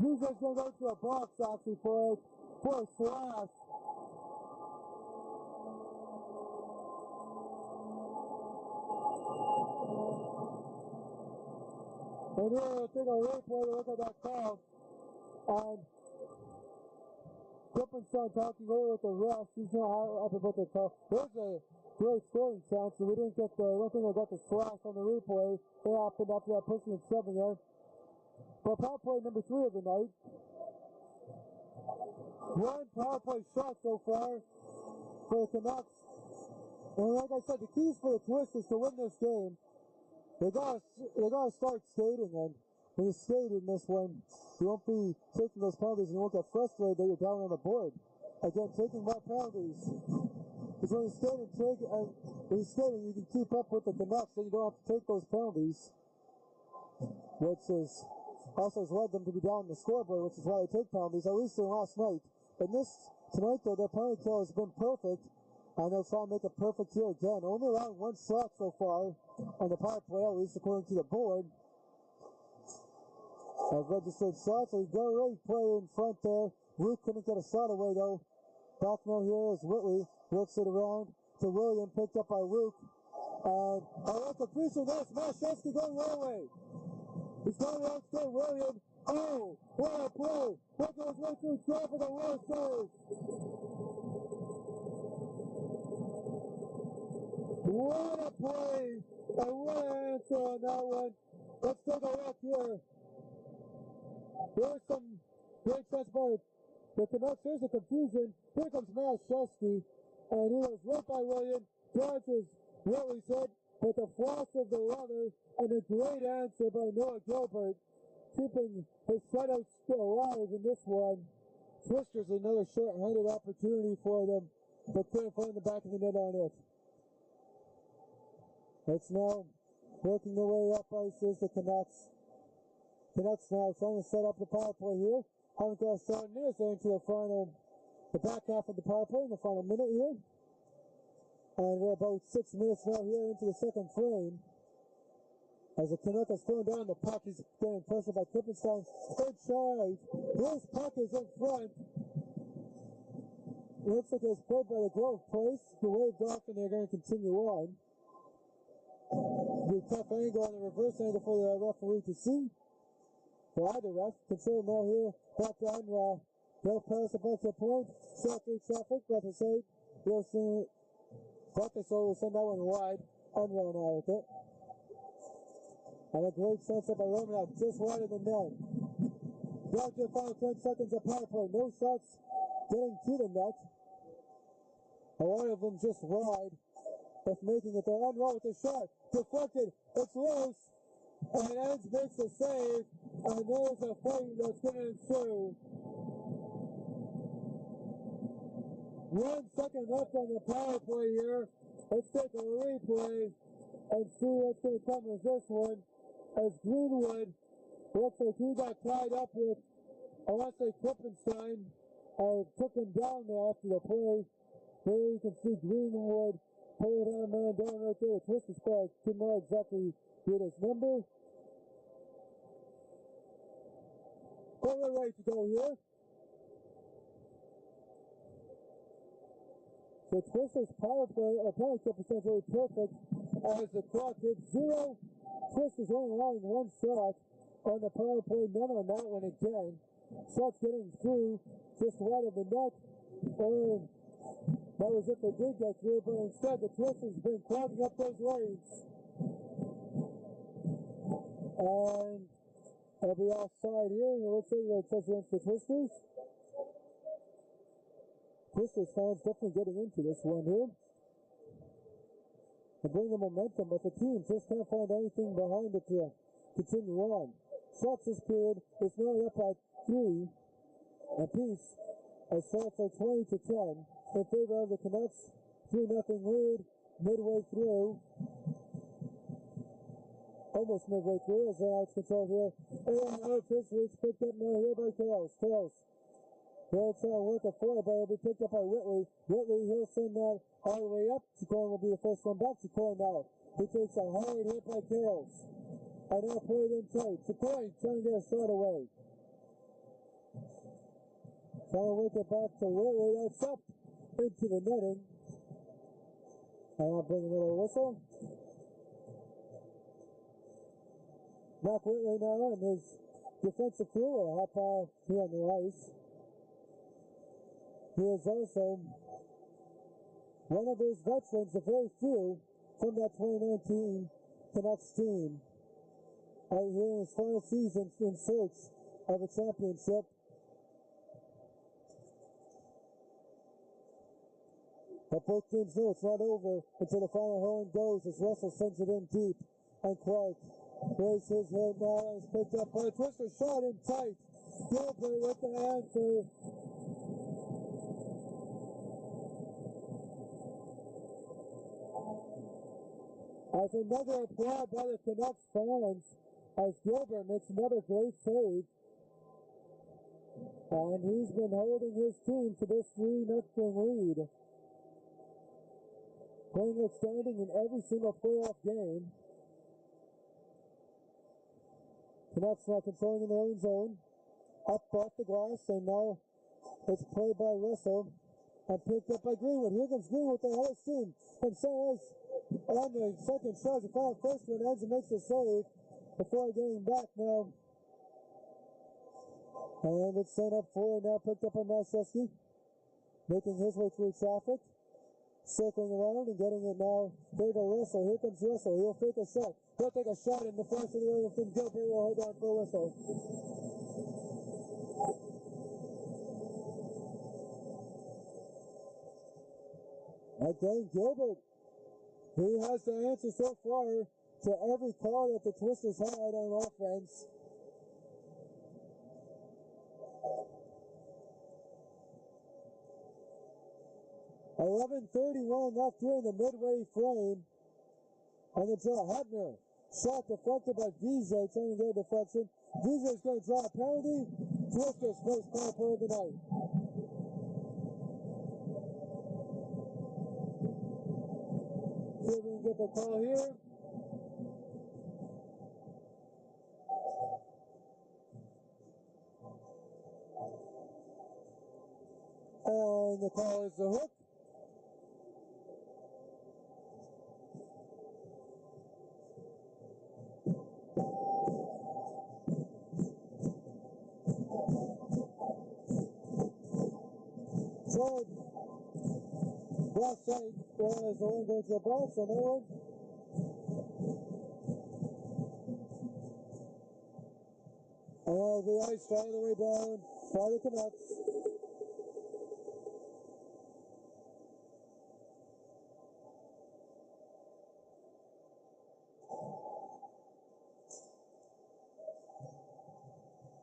Vijay's going to go to a box actually for a slash. And here we'll take a replay to look at that call. And Dippenstein talking over with the refs. He's not happy about the call. There's a great scoring chance, and we didn't get the, I don't think we got the slash on the replay. They happened after that pushing and shoving there. But power play number 3 of the night. One power play shot so far for the Canucks. And like I said, the keys for the Twisters to win this game, they gotta start skating, and when you skate in this one, you won't be taking those penalties and you won't get frustrated that you're down on the board. Again, taking more penalties. Because when you skate and you can keep up with the Canucks, then you don't have to take those penalties, which is also has led them to be down in the scoreboard, which is why they take penalties, at least in last night. And tonight though, their penalty kill has been perfect, and they'll try and make it perfect here again. Only allowing 1 shot so far on the power play, at least according to the board. I've registered shots, so you got a great play in front there. Luke couldn't get a shot away though. Back now here is Whitley. Works it around to William, picked up by Luke. And I like the feature there. Smashevsky going one way. He's going around straight. William. Oh, what a play. What goes right through traffic on one side. What a play. And what an answer on that one. Let's take a look here. There's some great shots by the Canucks. Here's the confusion. Here comes Mashevsky. And he goes right by William. Dodges Whitley's head with the flash of the runner. And a great answer by Noah Gilbert. Keeping his shutout still alive in this one. Twisters another short-handed opportunity for them. But couldn't find the back of the net on it. It's now working their way up ice is the Canucks. Canucks now trying to set up the power play here. Haven't got 7 minutes into the back half of the power play in the final minute here. And we're about 6 minutes now here into the second frame. As the Canucks is throwing down the puck, he's getting pressure by Klippenstein. In charge. His puck is in front. It looks like it was played by the Grove Place. The waved off and they're going to continue on. The tough angle and the reverse angle for the referee to see. For either ref, control now here. Back down, they'll pass it back to the point. Shot through traffic, but to say, you'll see, Buckaso will send that one wide. Unrun out with it. And a great sense up by Romanov, just wide of the net. Down to the final 10 seconds of power play. No shots getting to the net. A lot of them just wide. That's making it there. Unrun with the shot. Deflected. It's loose. And Ends makes a save. And there's a fight that's going to ensue. 1 second left on the power play here. Let's take a replay and see what's going to come with this one. As Greenwood looks like he got tied up with, I want to say Klippenstein, took him down there after the play. Here you can see Greenwood pull that man down right there. The Twisters player didn't know exactly get his number. But we're ready to go here. The Twisters power play, or penalty kill percentage really perfect as the clock hits 0. Twisters only allowing 1 shot on the power play, none on that one again. Shots getting through just wide of the net, or that was if they did get through, but instead the Twisters have been clogging up those lanes. And it'll be offside here, and it looks like it's against the Twisters. Twisters fans definitely getting into this one here. To bring the momentum, but the team just can't find anything behind it to continue on. Shots this period is now up at 3 apiece, as shots are 20 to 10 in favor of the Canucks. 3-0 lead midway through. Almost midway through as now it's controlled here. And out this week's picked up now here by Tails. They'll try to work a four, but it'll be picked up by Whitley. Whitley, he'll send that all the way up. Chicoine will be the first one back. Chicoine now. He takes a hard hit by Tails. And now played in tight. Chicoine trying to get a shot away. Trying to work it back to Whitley. That's up into the netting. And I'll bring another whistle. Mac Whitley now on his defensive crew will hop here on the ice. He is also one of those veterans, the very few from that 2019 Canucks team, out here in his final season in search of a championship. But both teams know it's not over until the final horn goes as Russell sends it in deep. And Clark raised his head now and is picked up by a Twister. Shot in tight. Gilbert with the answer. As another applaud by the Canucks fans as Gilbert makes another great save. And he's been holding his team to this 3-0 lead. Playing outstanding in every single playoff game. Canucks now controlling in their own zone. Up off the glass, and now it's played by Russell. and picked up by Greenwood. Here comes Greenwood with the Ellis team. And Saras on the second shot. The final first one ends and makes the save before getting back now. And it's sent up forward now, picked up by Mashevsky. Making his way through traffic. Circling around and getting it now. There to Russell. Here comes Russell. He'll fake a shot. He'll take a shot in the flash of the other from Gilbert. Will hold on for Russell. Again, Gilbert. He has the answer so far to every call that the Twisters had on offense. .11:31 left here in the midway frame. On the draw, Hebner. Shot deflected by Vijay, trying to get a deflection. Vijay's going to draw a penalty. Twisters first power play of the night. See if we can get the call here. And the call is the hook. So, left side ball is the one going to the box on that one. And the ice all the way down by the Canucks.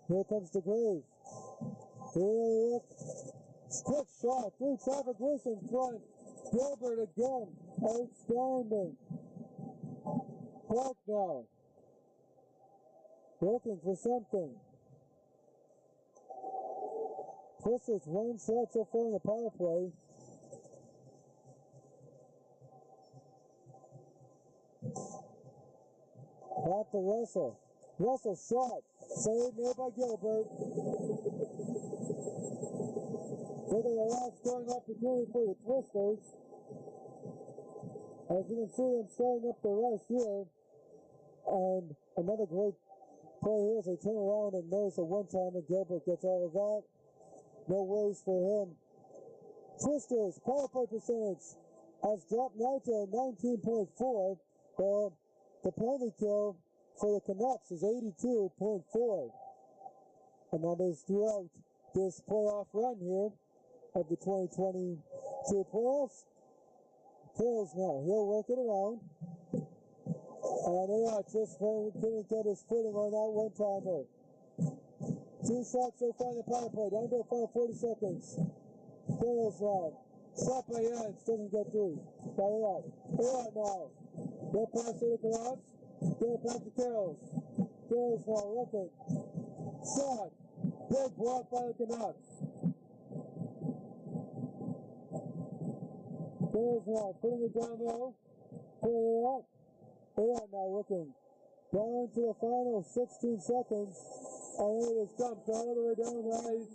Here comes the Grave. Here look. Quick shot through traffic, loose in front. Gilbert again. Outstanding. Clark now. Looking for something. Twisters one shot so far in the power play. Back to Russell. Russell shot. Saved made by Gilbert. Look at the last scoring opportunity for the Twisters. As you can see them starting up the rush here. And another great play here as they turn around and there's a one-timer. Gilbert gets all of that. No worries for him. Twisters power play percentage has dropped now to 19.4. Well, the penalty kill for the Canucks is 82.4. And that is throughout this playoff run here of the 2022 playoffs. Tails now. He'll work it around. And just couldn't get his footing on that one-timer. Two shots so far in the power play. Down to the final 40 seconds. Tails now. Shot by Jans. Doesn't get through. By Ayotte now. They'll pass it across. They'll pass to Tails. Tails now looking. Shot. Big block by the Canucks. Tails now putting it down low. For Ayotte. Ayotte now looking. Down to the final 16 seconds. And it is dumped all the way down the ice.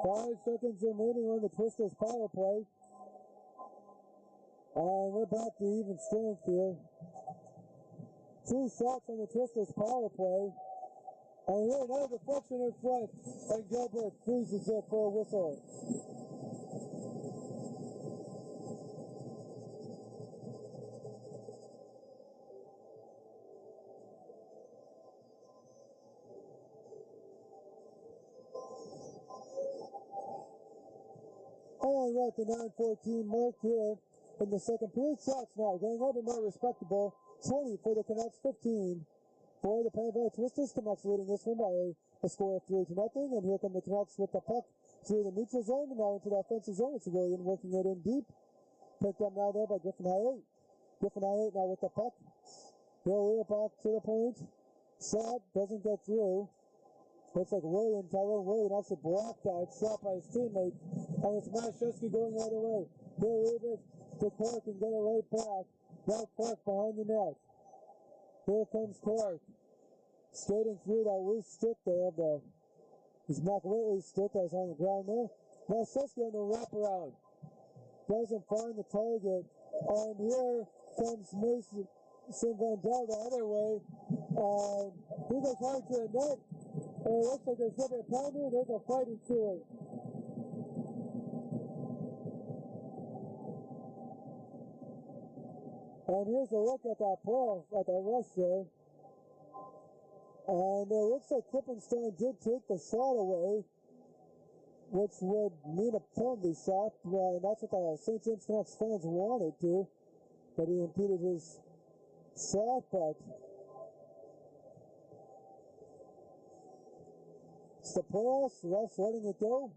Five seconds remaining on the Twisters power play. And we're back to even strength here. Two shots on the Twisters power play. And here another deflection in front. And Gilbert freezes it for a whistle. And we're at the 9:14 mark here in the second period. Shots now getting a little bit more respectable. 20 for the Canucks, 15 for the Pembina Twisters. Canucks leading this one by a score of 3-0. And here come the Canucks with the puck through the neutral zone and now into the offensive zone. It's William working it in deep. Picked up now there by Griffin Hyatt. Griffin Hyatt now with the puck. He'll lead it back to the point. Shot doesn't get through. Looks like Tyrone William actually blocked that shot by his teammate. And it's Mashevsky going the other way. He'll leave it to Clark and get it right back. Now Clark behind the net. Here comes Clark. skating through that loose stick there of the Mac Whitley's stick that was on the ground there. Now Suski on the wraparound. Doesn't find the target. And here comes Mason Vandal the other way. And he goes hard to the net. And it looks like there's somebody pounding. There's a fight into it. And here's a look at that play, at the rush there. And it looks like Klippenstein did take the shot away, which would mean a penalty shot. And that's what the St. James Canucks fans wanted to. But he impeded his shot, but it's the playoffs, refs letting it go.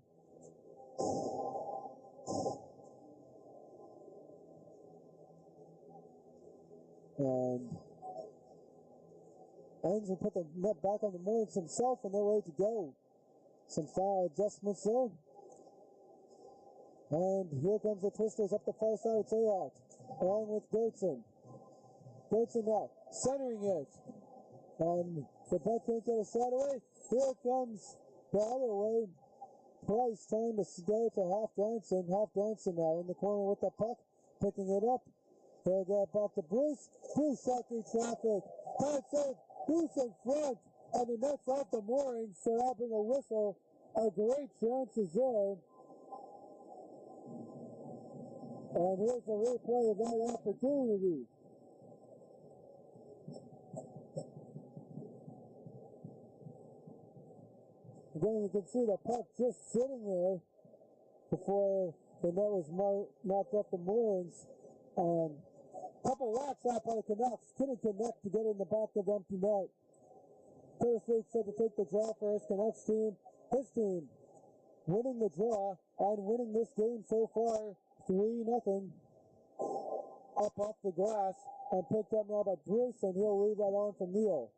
And Ends will put the net back on the moorings himself, and they're ready to go. Some foul adjustments there. And here comes the Twisters up the far side of Taylock, along with Gertson. Gertson now centering it. And the puck can't get a shot away. Here comes the other way. Price trying to get it to Half Johnson. Half Johnson now in the corner with the puck, picking it up. They'll get it back to Bruce. Bruce shot through traffic. Hard save. Bruce in front. And the net's off the moorings, so that'll bring a whistle. A great chances there. And here's a replay of that opportunity. Again, you can see the puck just sitting there before the net was knocked off the moorings. And a couple whacks out by the Canucks. Couldn't connect to get in the back of the empty net. Curtis Leach said to take the draw for his Canucks team. His team winning the draw and winning this game so far 3-0 up off the glass and picked up now by Bruce, and he'll leave that on for Neal.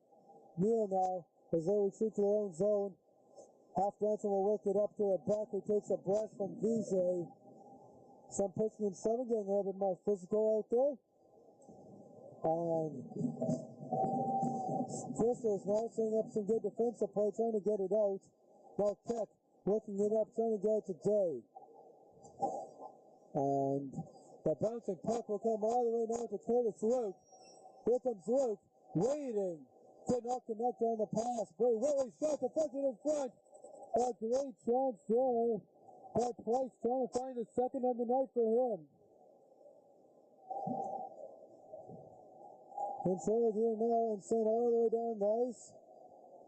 Neal now, as they retreat to their own zone. Half Johnson will work it up to the back. He takes a brush from VJ. Some pushing and shoving, getting a little bit more physical out there. And Twisters now setting up some good defensive play, trying to get it out. Now Keck looking it up, trying to get it to Day. And the bouncing puck will come all the way now to Curtis Luke. Here comes Luke, waiting. Could not connect on the pass. Bray Whitley shot deflected in front. A great chance there. But Price trying to find the second of the night for him. Controlled here now and sent all the way down the ice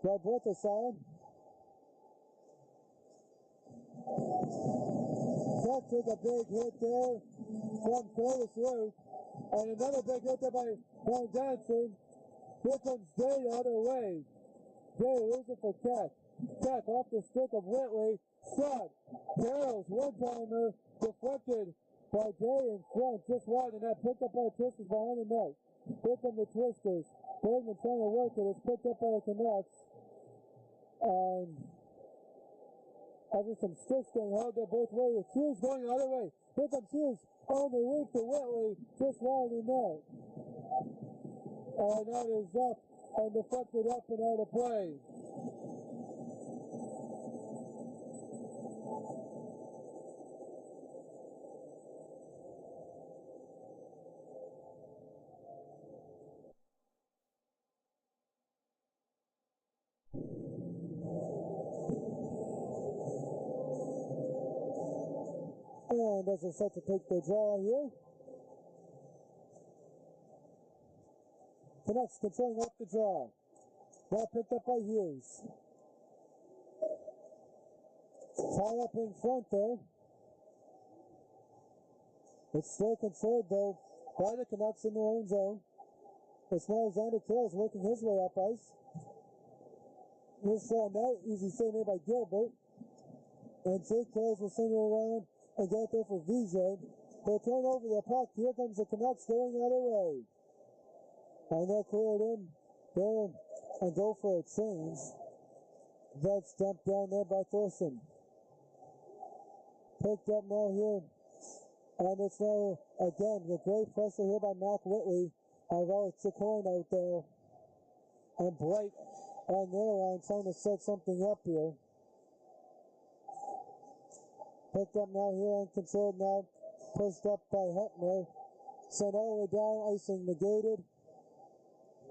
by Brittaside. That took a big hit there from Curtis Luke. And another big hit there by Van Danson. Here comes Day the other way. Day losing for Keck. Keck off the stick of Whitley. Shot. Carroll's one-timer deflected by Day in front. Just wide, and that picked up by the Twisters behind the net. Here come the Twisters. Bergman trying to work it. It's picked up by the Canucks. And after some sticks getting held there both ways. Hughes going the other way. Here comes Hughes on the loop to Whitley. Just wide in net. And that is up and deflected up and out of play. And as they're set to take their draw here, Canucks controlling up the draw. Ball picked up by Hughes. Tie up in front there. It's still controlled though by the Canucks in their own zone. It's now Alexander Carroll's working his way up ice. Here's Sean Knight, easy save made by Gilbert. And Jake Carroll's will send it around and get it there for VJ. They'll turn over the puck. Here comes the Canucks going the other way. And they'll clear it in there and go for a change. That's dumped down there by Thorson. Picked up now here. And it's now, again, the great pressure here by Mac Whitley. And well, Chicoine out there. And Bright on their line trying to set something up here. Picked up now here and controlled now. Pushed up by Hepner. Sent all the way down, icing negated.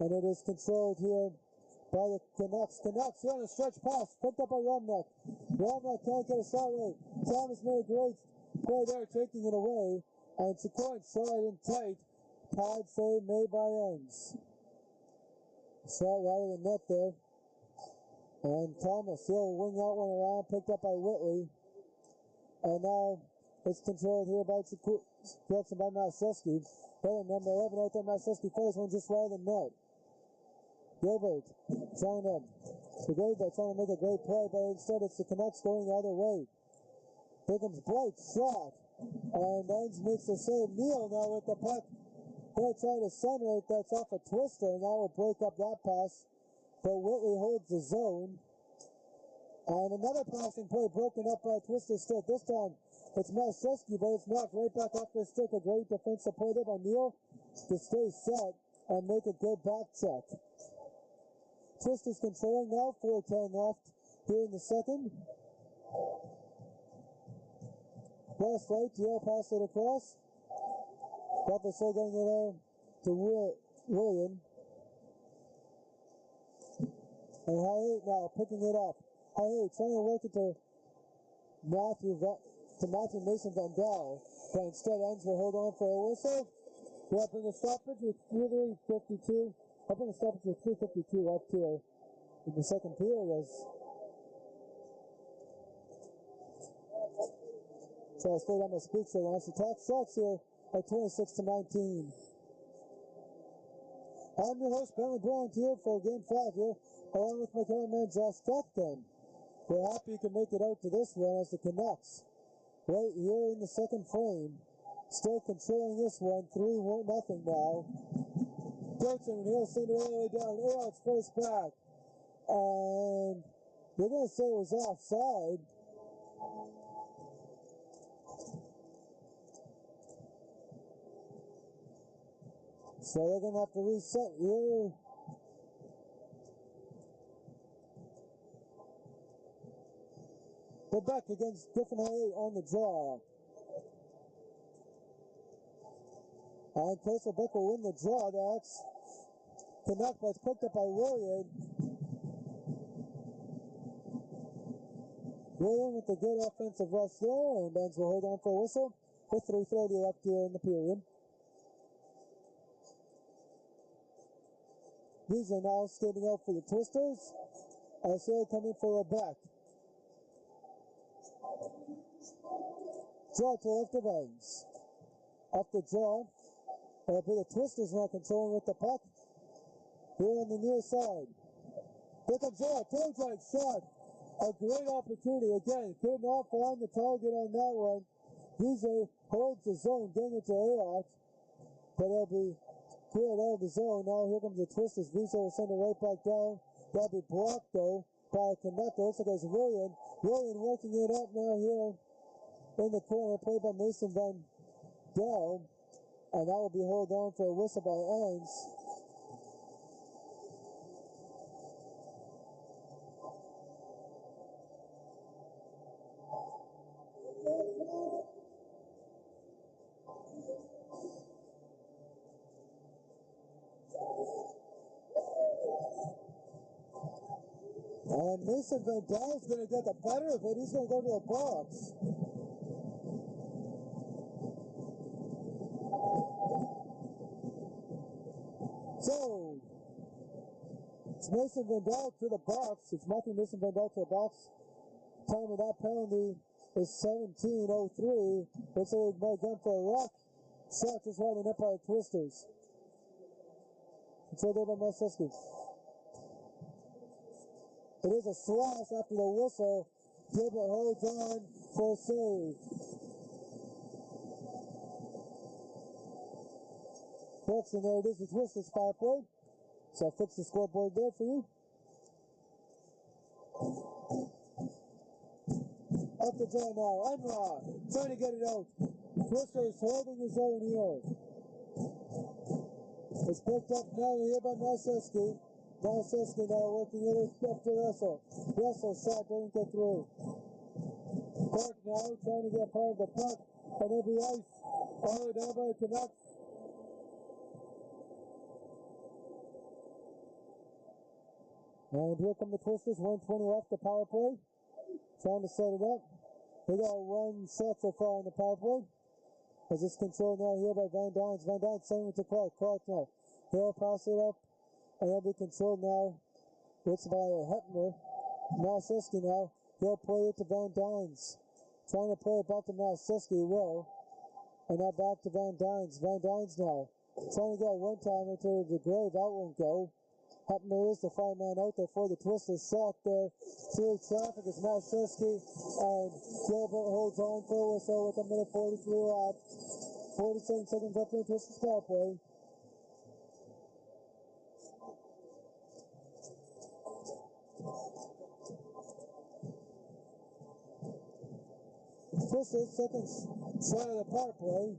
And it is controlled here by the Canucks. Canucks here on a stretch pass. Picked up by Rumneck. Rumneck can't get a shot away. Thomas made a great play there, taking it away. And Chicoine shot it in tight. Pad save made by Enns. Shot right of the net there. And Thomas, he'll wing that one around, picked up by Whitley. And now it's controlled here by direction by Maszewski. Player number 11 out there, Maszewski first one just right of the net. Gilbert trying to make a great play, but instead it's the Canucks going the other way. Higgins Blight shot, and Enns makes the save. Neal now with the puck. He'll try to center it, that's off a twister, and that will break up that pass. But Whitley holds the zone. And another passing play broken up by a twister stick. This time it's Maszewski, but it's knocked right back off the stick. A great defensive play there by Neal to stay set and make a good back check. Twisters controlling now, 4:10 left here in the second. Cross right, Neal pass it across. But they're still getting it there to William. And High 8 now picking it up. High 8 trying to work it to Matthew Mason Van Dal. But instead Enns will hold on for a whistle. We'll bring a stoppage with 3:52. I'll bring a stoppage with 3:52 left here in the second period. So I stayed on my speech so long. So top shots here at 26-19. I'm your host, Bentley Bryant, here for Game 5 here, along with my cameraman, Josh Stockton. We're happy you can make it out to this one as the Canucks, right here in the second frame, still controlling this one, 3-0 now. Burton, he'll send it all the way down. Ayot's first back. And they're going to say it was offside. So they're going to have to reset here. They're back against Griffin High on the draw. And Coastal Beck will win the draw. That's Canuck, but it's picked up by William. William with the good offensive rush there, and Enns will hold on for a whistle with 3:30 left here in the period. These are now skating out for the Twisters as he'll come in for a back. Draw to left of Enns. Up the draw. It'll be the Twisters now controlling with the puck. Here on the near side. Here comes Ayot. Turns right shot. A great opportunity. Again, could not find the target on that one. DJ holds the zone, getting it to Ayot. But it'll be cleared out of the zone. Now here comes the Twisters. Visa will send it right back down. That'll be blocked though by a connector. Looks like it's William. William working it up now here in the corner. Played by Mason Van Dal. And that will be held on for a whistle by Enns. And Mason Van Dal is going to get the better of it. He's going to go to the box. So, it's Mason Van Dal to the box. It's Matthew Mason Van Dal to the box. Time of that penalty is 17:03. Looks like they're going for a rock. Shot just right in the net by the Twisters. Controlled there by Maszewski. It is a slash after the whistle. Gilbert holds on for a save. Brooks, and there it is, the Twisters power play. So I'll fix the scoreboard there for you. Up the draw now. Enra trying to get it out. Twisters holding his own here. It's picked up now here by Maszewski. Narcissi now working it up to Russell. Russell shot doesn't get through. Clark now trying to get part of the puck, and it'll be ice all the way down by the Canucks. And here come the Twisters, 1:20 left the power play. Trying to set it up. They got one shot so far on the power play. As it's controlled now here by Van Dines. Van Dines sending it to Clark. Clark now. He'll pass it up. And he'll be controlled now. It's by Hepner. Narcissi now. He'll play it to Van Dines. Trying to play it back to Narcissi. Will. And now back to Van Dines. Van Dines now. Trying to get a one-timer to the grave. That won't go. Hepner is the five-man out there for the Twisters. Shot there through traffic is Narcissi, and Gilbert holds on for a whistle with a minute 43 left. 47 seconds left in the Twisters power play. Twisters second shot of the power play.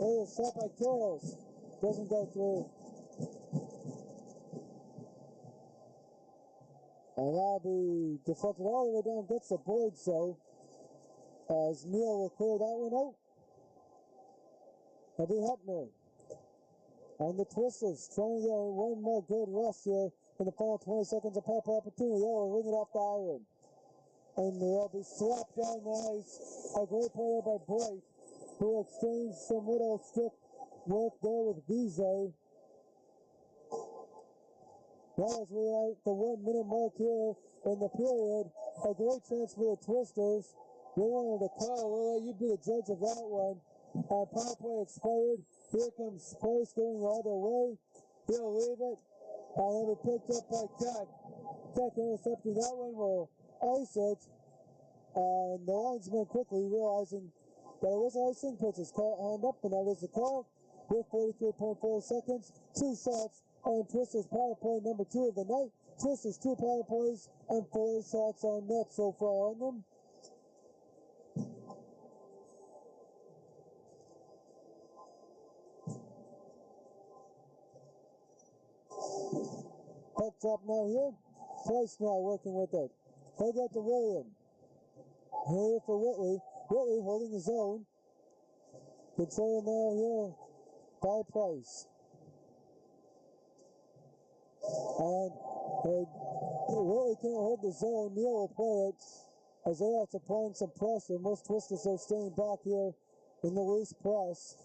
Oh, shot by Carroll. Doesn't go through. And that'll be deflected all the way down, gets the board, so as Neal will clear that one out. That'll be Hepner. And the Twisters trying to get one more good rush here in the final 20 seconds of power play opportunity. They'll ring it off the iron. And they'll be slapped down the ice. A great play by Bright, who exchanged some little stick work there with Vijay. Now as we are at the 1 minute mark here in the period, a great chance for the Twisters. We wanted to call. We'll let you be the judge of that one. Power play expired. Here comes Price going the other way. He'll leave it. And it'll be picked up by Keck. Keck intercepting that one will ice it. And the linesman quickly realizing that it was icing, puts his hand up, and that is the call. With 43.4 seconds, 2 shots on Twisters power play number 2 of the night. Twisters 2 power plays and 4 shots on net so far on them. Puck drop now here. Price now working with it. He'll get to William. Here for Whitley. Whitley holding his own. Controlling now here by Price. And Whitley can't hold the zone. Neal will play it as they have to applying some pressure. Most Twisters are staying back here in the loose press.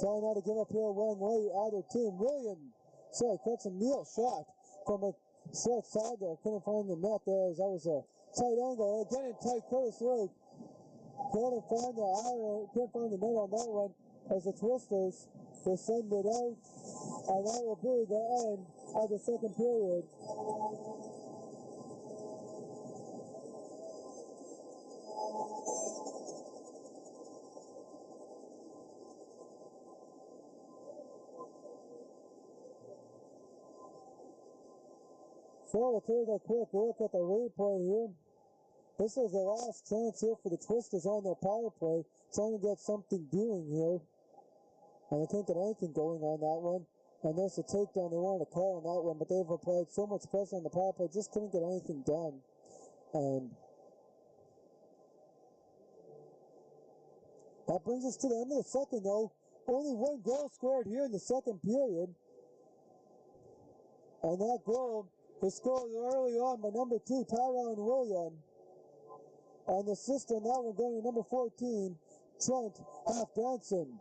Trying not to give up here one late either team. William, sorry, catch a Neal shot from a short side there. Couldn't find the net there as that was a tight angle. Again in tight Curtis Lake. Couldn't find the iron, couldn't find the net on that one as the Twisters will send it out. And that will be the end of the second period. So we'll take a quick look at the replay here. This is the last chance here for the Twisters on their power play, trying to get something doing here. And I can't get anything going on that one. And there's a takedown they wanted to call on that one, but they've applied so much pressure on the power play, just couldn't get anything done. And that brings us to the end of the second though. Only one goal scored here in the second period. And that goal was scored early on by number 2, Tyrone William. And the assist on that one going to number 14, Trent Halfdanson.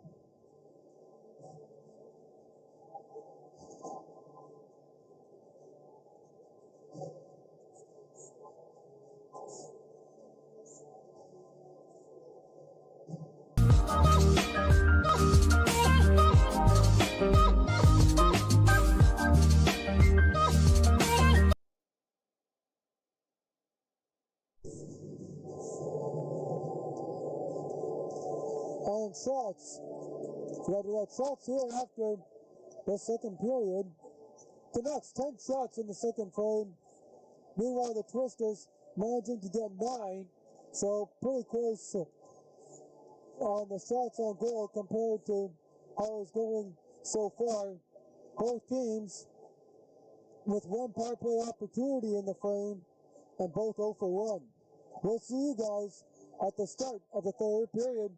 And shots. We got shots here after the second period. Canucks 10 shots in the second frame. Meanwhile, the Twisters managing to get 9, so pretty close on the shots on goal compared to how it's going so far. Both teams with one power play opportunity in the frame and both 0 for 1. We'll see you guys at the start of the third period.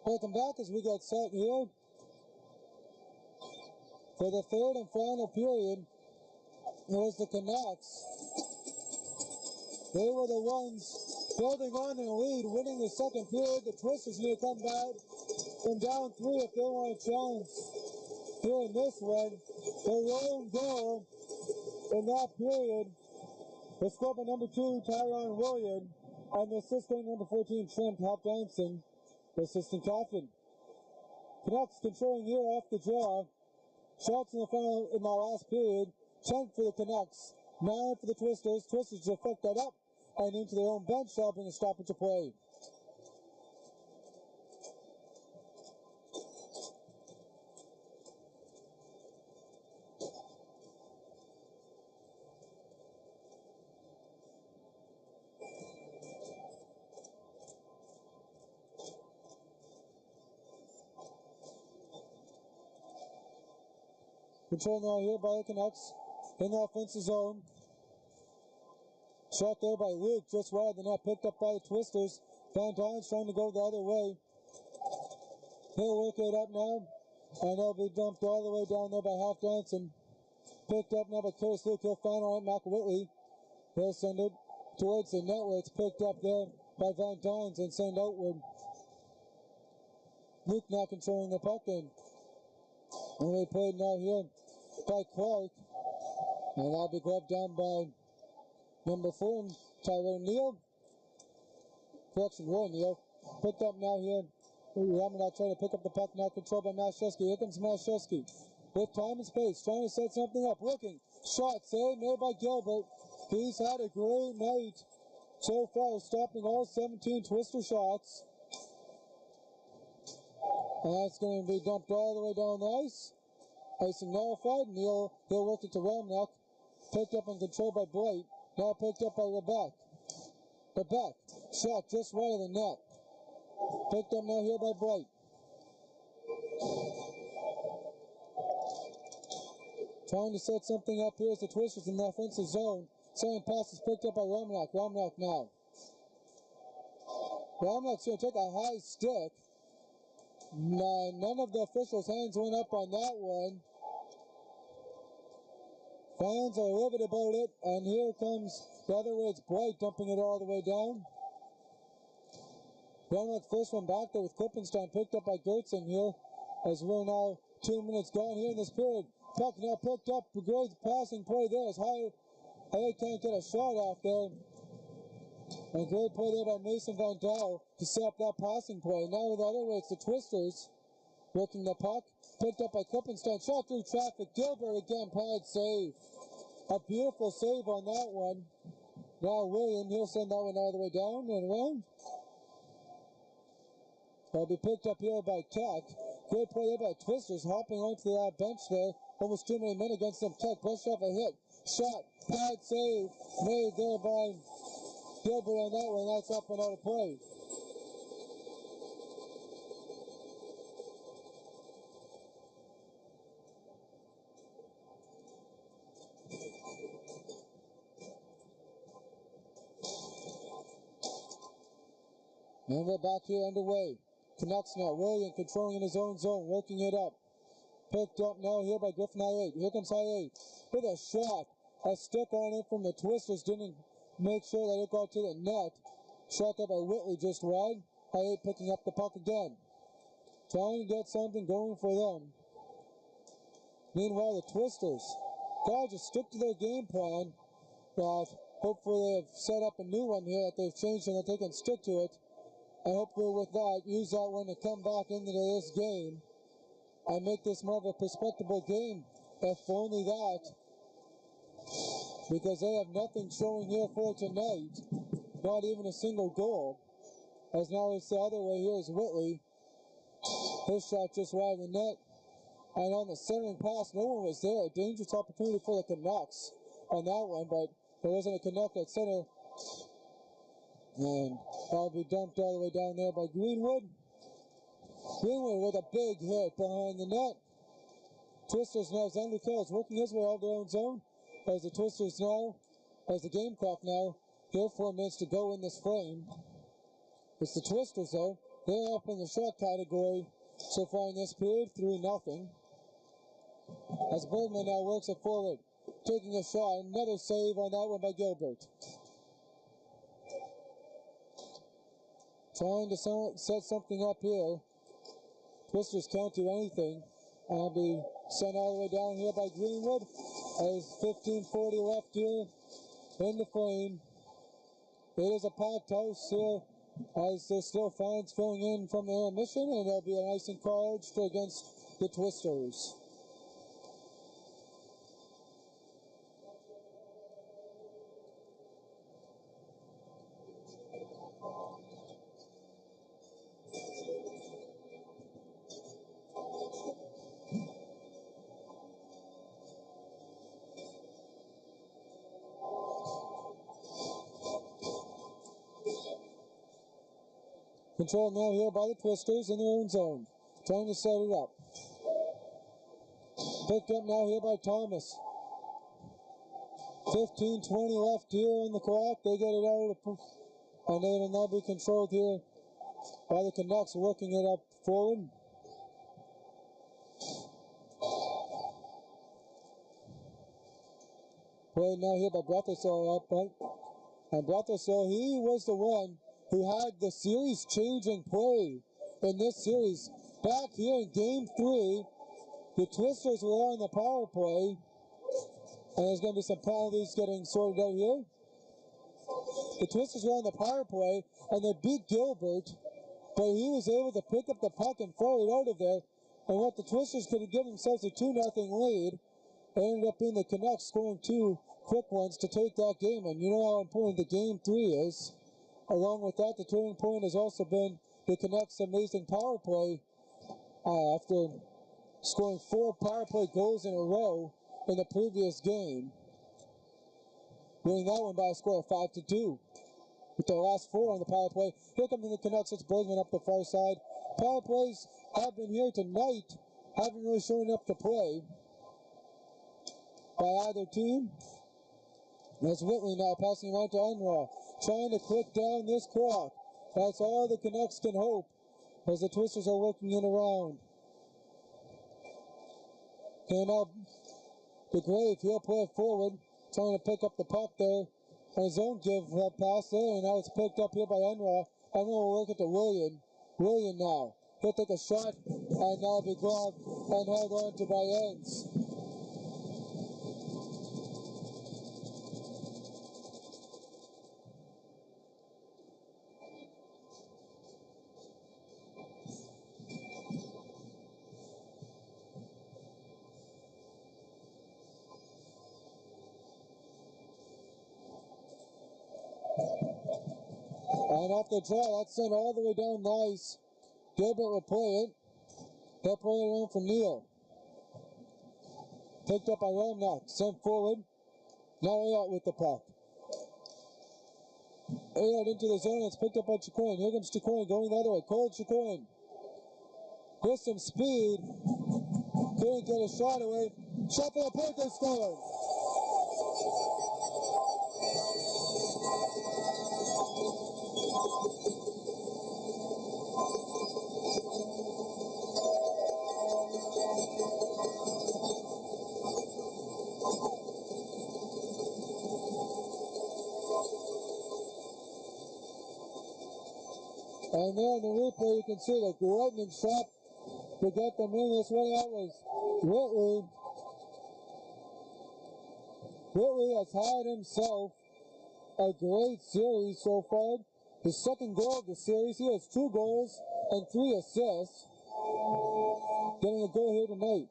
Welcome back as we get set here for the third and final period. It was the Canucks. They were the ones building on their lead, winning the second period. The Twisters need to come back from down 3 if they want a chance here in this one. The lone goal in that period was scored by number 2, Tyrone William, and the assistant number 14, Trent Hop-Johnson, the assistant captain. Canucks controlling here off the draw. Shots in the last period. 10 for the Canucks, 9 for the Twisters. Twisters just fucked that up and into their own bench, helping a stoppage of play. Control now here by the Canucks in the offensive zone. Shot there by Luke, just wide. The net picked up by the Twisters. Van Dyne's trying to go the other way. He'll work it up now, and they'll be dumped all the way down there by Half Johnson. Picked up now by Curtis Luke. He'll find on it, Mac Whitley. He'll send it towards the net where it's picked up there by Van Dynes and send outward. Luke now controlling the puck in. And we played now here by Clark. And that'll be grabbed down by number 4, Tyrone Neal. Correction, Roy Neal. Picked up now here. Romanov trying to pick up the puck now, controlled by Mashewski. Here comes Mashewski with time and space, trying to set something up. Looking, shot, save made by Gilbert. He's had a great night so far, stopping all 17 Twister shots. And that's going to be dumped all the way down the ice. Icing nullified. Neal, he'll work it to Romanov. Picked up and controlled by Blake. Now picked up by Lebec. Shot just wide of the net. Picked up now here by Blake. Trying to set something up here as the Twisters in the offensive zone. Second pass is picked up by Romanov. Romanov now. Romanov's going to take a high stick. None of the officials' hands went up on that one. Fans are livid about it, and here comes the other way. It's Bright dumping it all the way down. Romanov first one back there with Klippenstein, picked up by Gertzen here as we're now 2 minutes gone here in this period. Puck now picked up. Great passing play there as High can't get a shot off there. And a great play there by Mason Van Dahl to set up that passing play. Now the other way, it's the Twisters working the puck. Picked up by Klippenstein. Shot through traffic. Gilbert again, pad save. A beautiful save on that one. Now William, he'll send that one all the way down and around. That'll be picked up here by Tech. Great play there by Twisters, hopping onto that bench there. Almost 2 minute men against them. Tech brushed off a hit. Shot, pad save, made there by Gilbert on that one. That's up and out of play. And we're back here underway. Canucks now. William controlling in his own zone, working it up. Picked up now here by Griffin I-8. Here comes I-8 with a shot. A stick on it from the Twisters. Didn't make sure that it got to the net. Shot there by Whitley just wide. I-8 picking up the puck again. Trying to get something going for them. Meanwhile, the Twisters gotta just stick to their game plan. But hopefully they've set up a new one here that they've changed and that they can stick to it. And hopefully with that, use that one to come back into this game and make this more of a respectable game. If only that. Because they have nothing showing here for tonight. Not even a single goal. As now it's the other way here is Whitley. His shot just wide of the net. And on the centering pass, no one was there. A dangerous opportunity for the Canucks on that one, but there wasn't a Canuck at center. And that'll be dumped all the way down there by Greenwood. Greenwood with a big hit behind the net. Twisters now, Xander Kells working his way out of their own zone. As the Twisters now, as the game clock now, here 4 minutes to go in this frame. It's the Twisters though. They're up in the shot category so far in this period, 3-0. As Bergman now works it forward, taking a shot, another save on that one by Gilbert. Trying to set something up here. Twisters can't do anything. And I'll be sent all the way down here by Greenwood. As 15:40 left here in the frame. It is a packed house here as there's still fans filling in from the intermission, and there'll be an icing call against the Twisters. Controlled now here by the Twisters in their own zone. Trying to set it up. Picked up now here by Thomas. 15-20 left here in the clock. They get it out and they will now be controlled here by the Canucks, working it up forward. Played now here by Breathasaw up front. And Breathasaw, he was the one who had the series-changing play in this series. Back here in Game 3, the Twisters were on the power play. And there's going to be some penalties getting sorted out here. The Twisters were on the power play, and they beat Gilbert, but he was able to pick up the puck and throw it out of there. And what the Twisters could have given themselves a 2-0 lead, it ended up being the Canucks scoring 2 quick ones to take that game. And you know how important the Game 3 is. Along with that, the turning point has also been the Canucks' amazing power play after scoring 4 power play goals in a row in the previous game, winning that one by a score of 5-2. With their last 4 on the power play. Here comes the Canucks. It's Bergman up the far side. Power plays have been here tonight. Haven't really shown up to play by either team. There's Whitley now passing him out to Unruh, trying to click down this clock. That's all the Canucks can hope as the Twisters are working in around. And now the Grave, he'll play it forward, trying to pick up the puck there. And his own give pass there, and now it's picked up here by Unruh. Unruh will work it to William. William now. He'll take a shot, and now be grabbed and held on to by Ends. And off the draw, that's sent all the way down nice. Gilbert will play it. He'll play it around for Neal. Picked up by Romnock, sent forward. Now Ayotte with the puck. Ayotte into the zone, it's picked up by Chicoine. Here comes Chicoine going the other way. Cole Chicoine. With some speed. Couldn't get a shot away. Shot for the point, they scored. And there in the replay you can see the lightning shot to get them in. This one out was Whitley. Whitley has had himself a great series so far. His second goal of the series. He has 2 goals and 3 assists. Getting a goal here tonight.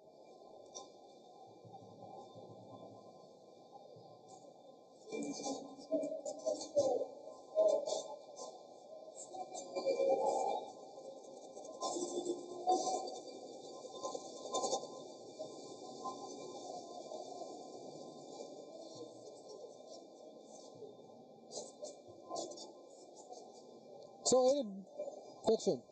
So Aiden Fiction.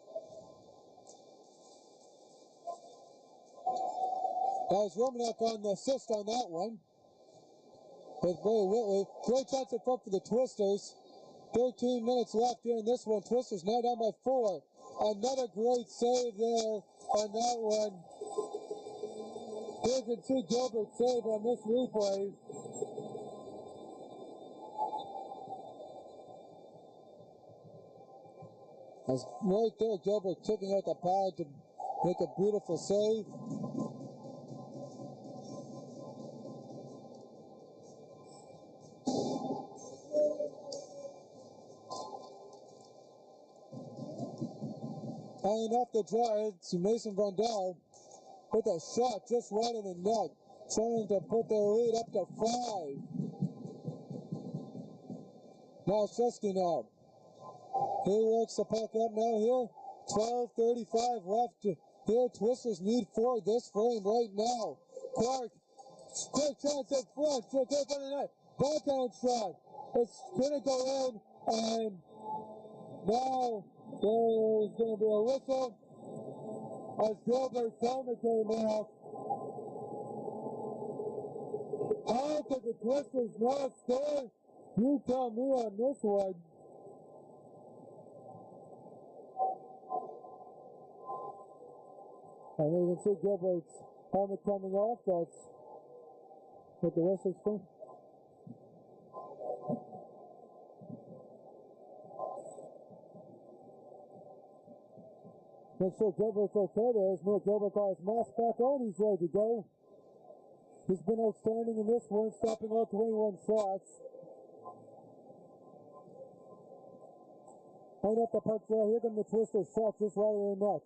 That was Romanoff on the assist on that one. With Billy Whitley. Great chance in front for the Twisters. 13 minutes left here in this one. Twisters now down by 4. Another great save there on that one. Here you can see Gilbert save on this replay. As right there, Gilbert kicking out the pad to make a beautiful save. And off the draw, it's Mason Vandal with a shot just right in the net, trying to put their lead up to 5. Now Shesky now. He works the puck up now here. 12:35 left here. Twisters need 4 this frame right now. Clark, quick chance in front. To get on the net. Backhand shot. It's going to go in, and now there's going to be a whistle as Gilbert's helmet came off. How could the Twisters not score? You tell me on this one. And you can see Gilbert's helmet coming off. That's what the rest is for. Make sure Gilbert's okay there. As Neil Gilbert got his mask back on, he's ready to go. He's been outstanding in this one, stopping all 21 shots. Hang up the puck there. Here come the Twisters shot just right in the net.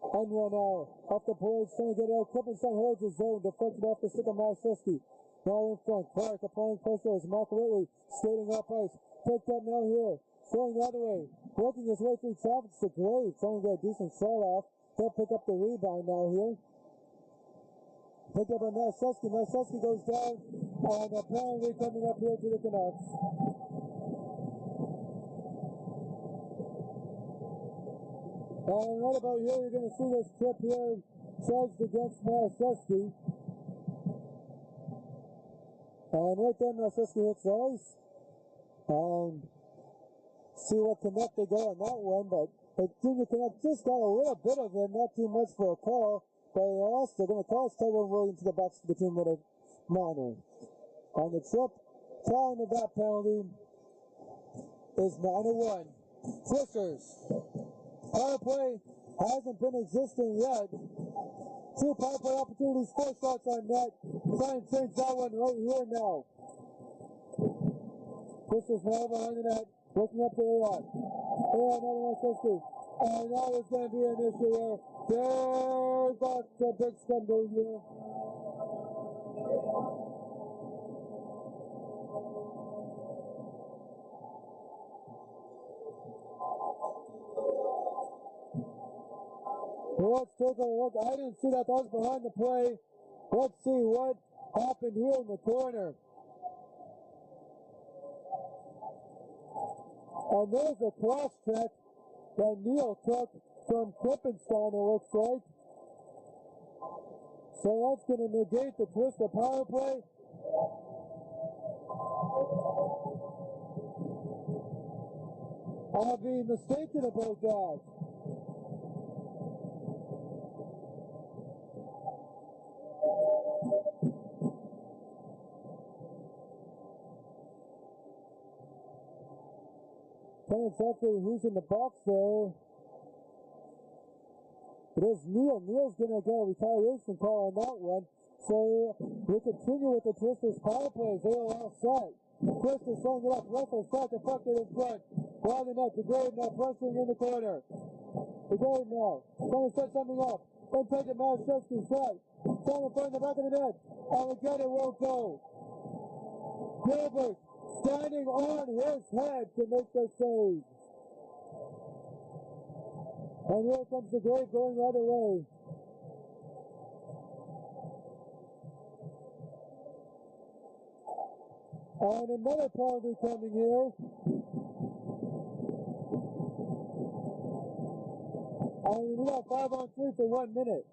And one now. Off the boards, trying to get out. Kippenstein holds his zone. Deflected off the stick of Mashevsky. Now in front. Clark applying pressure as Mark Whitley skating up ice. Picked up now here. Throwing the other way. Working his way through traffic to Gray. Trying to get a decent shot off. He'll pick up the rebound now here. Picked up by Mashevsky. Mashevsky goes down. And a penalty coming up here to the Canucks. And right about here, you're going to see this trip here charged against Mashevsky. And right there, Mashevsky hits the ice. And see what connect they got on that one. But I think the Canucks just got a little bit of it, not too much for a call. But they lost. They're going to toss Tyrone Williams to the box for the team with a minor. On the trip, calling of that penalty is 9-1. Twisters. Power play hasn't been existing yet. 2 power play opportunities, 4 shots on net. Try and change that one right here now. Twisters now behind the net, looking up to A1. A1 now to and that is going to be an issue here. There's a big stumble here. Let's take a look. I didn't see that was behind the play. Let's see what happened here in the corner. And there's a cross check that Neil took from Kippenstein, it looks like. So that's going to negate the Twister power play. I'll be mistaken about that. Can't exactly who's in the box there. It is Neil. Neil's going to get a retaliation call on that one. So we continue with the Twisters power plays. They are all set. Twisters throwing it up. Russell shot the puck in front. Wild enough. The Grave now pressuring in the corner. The Grave now trying to set something up. Then take it. Mashevsky shot. Trying to find the back of the net. And again it won't go. Gilbert standing on his head to make the save. And here comes the Grave going the other way. And another penalty coming here. And we got 5-on-3 for 1 minute.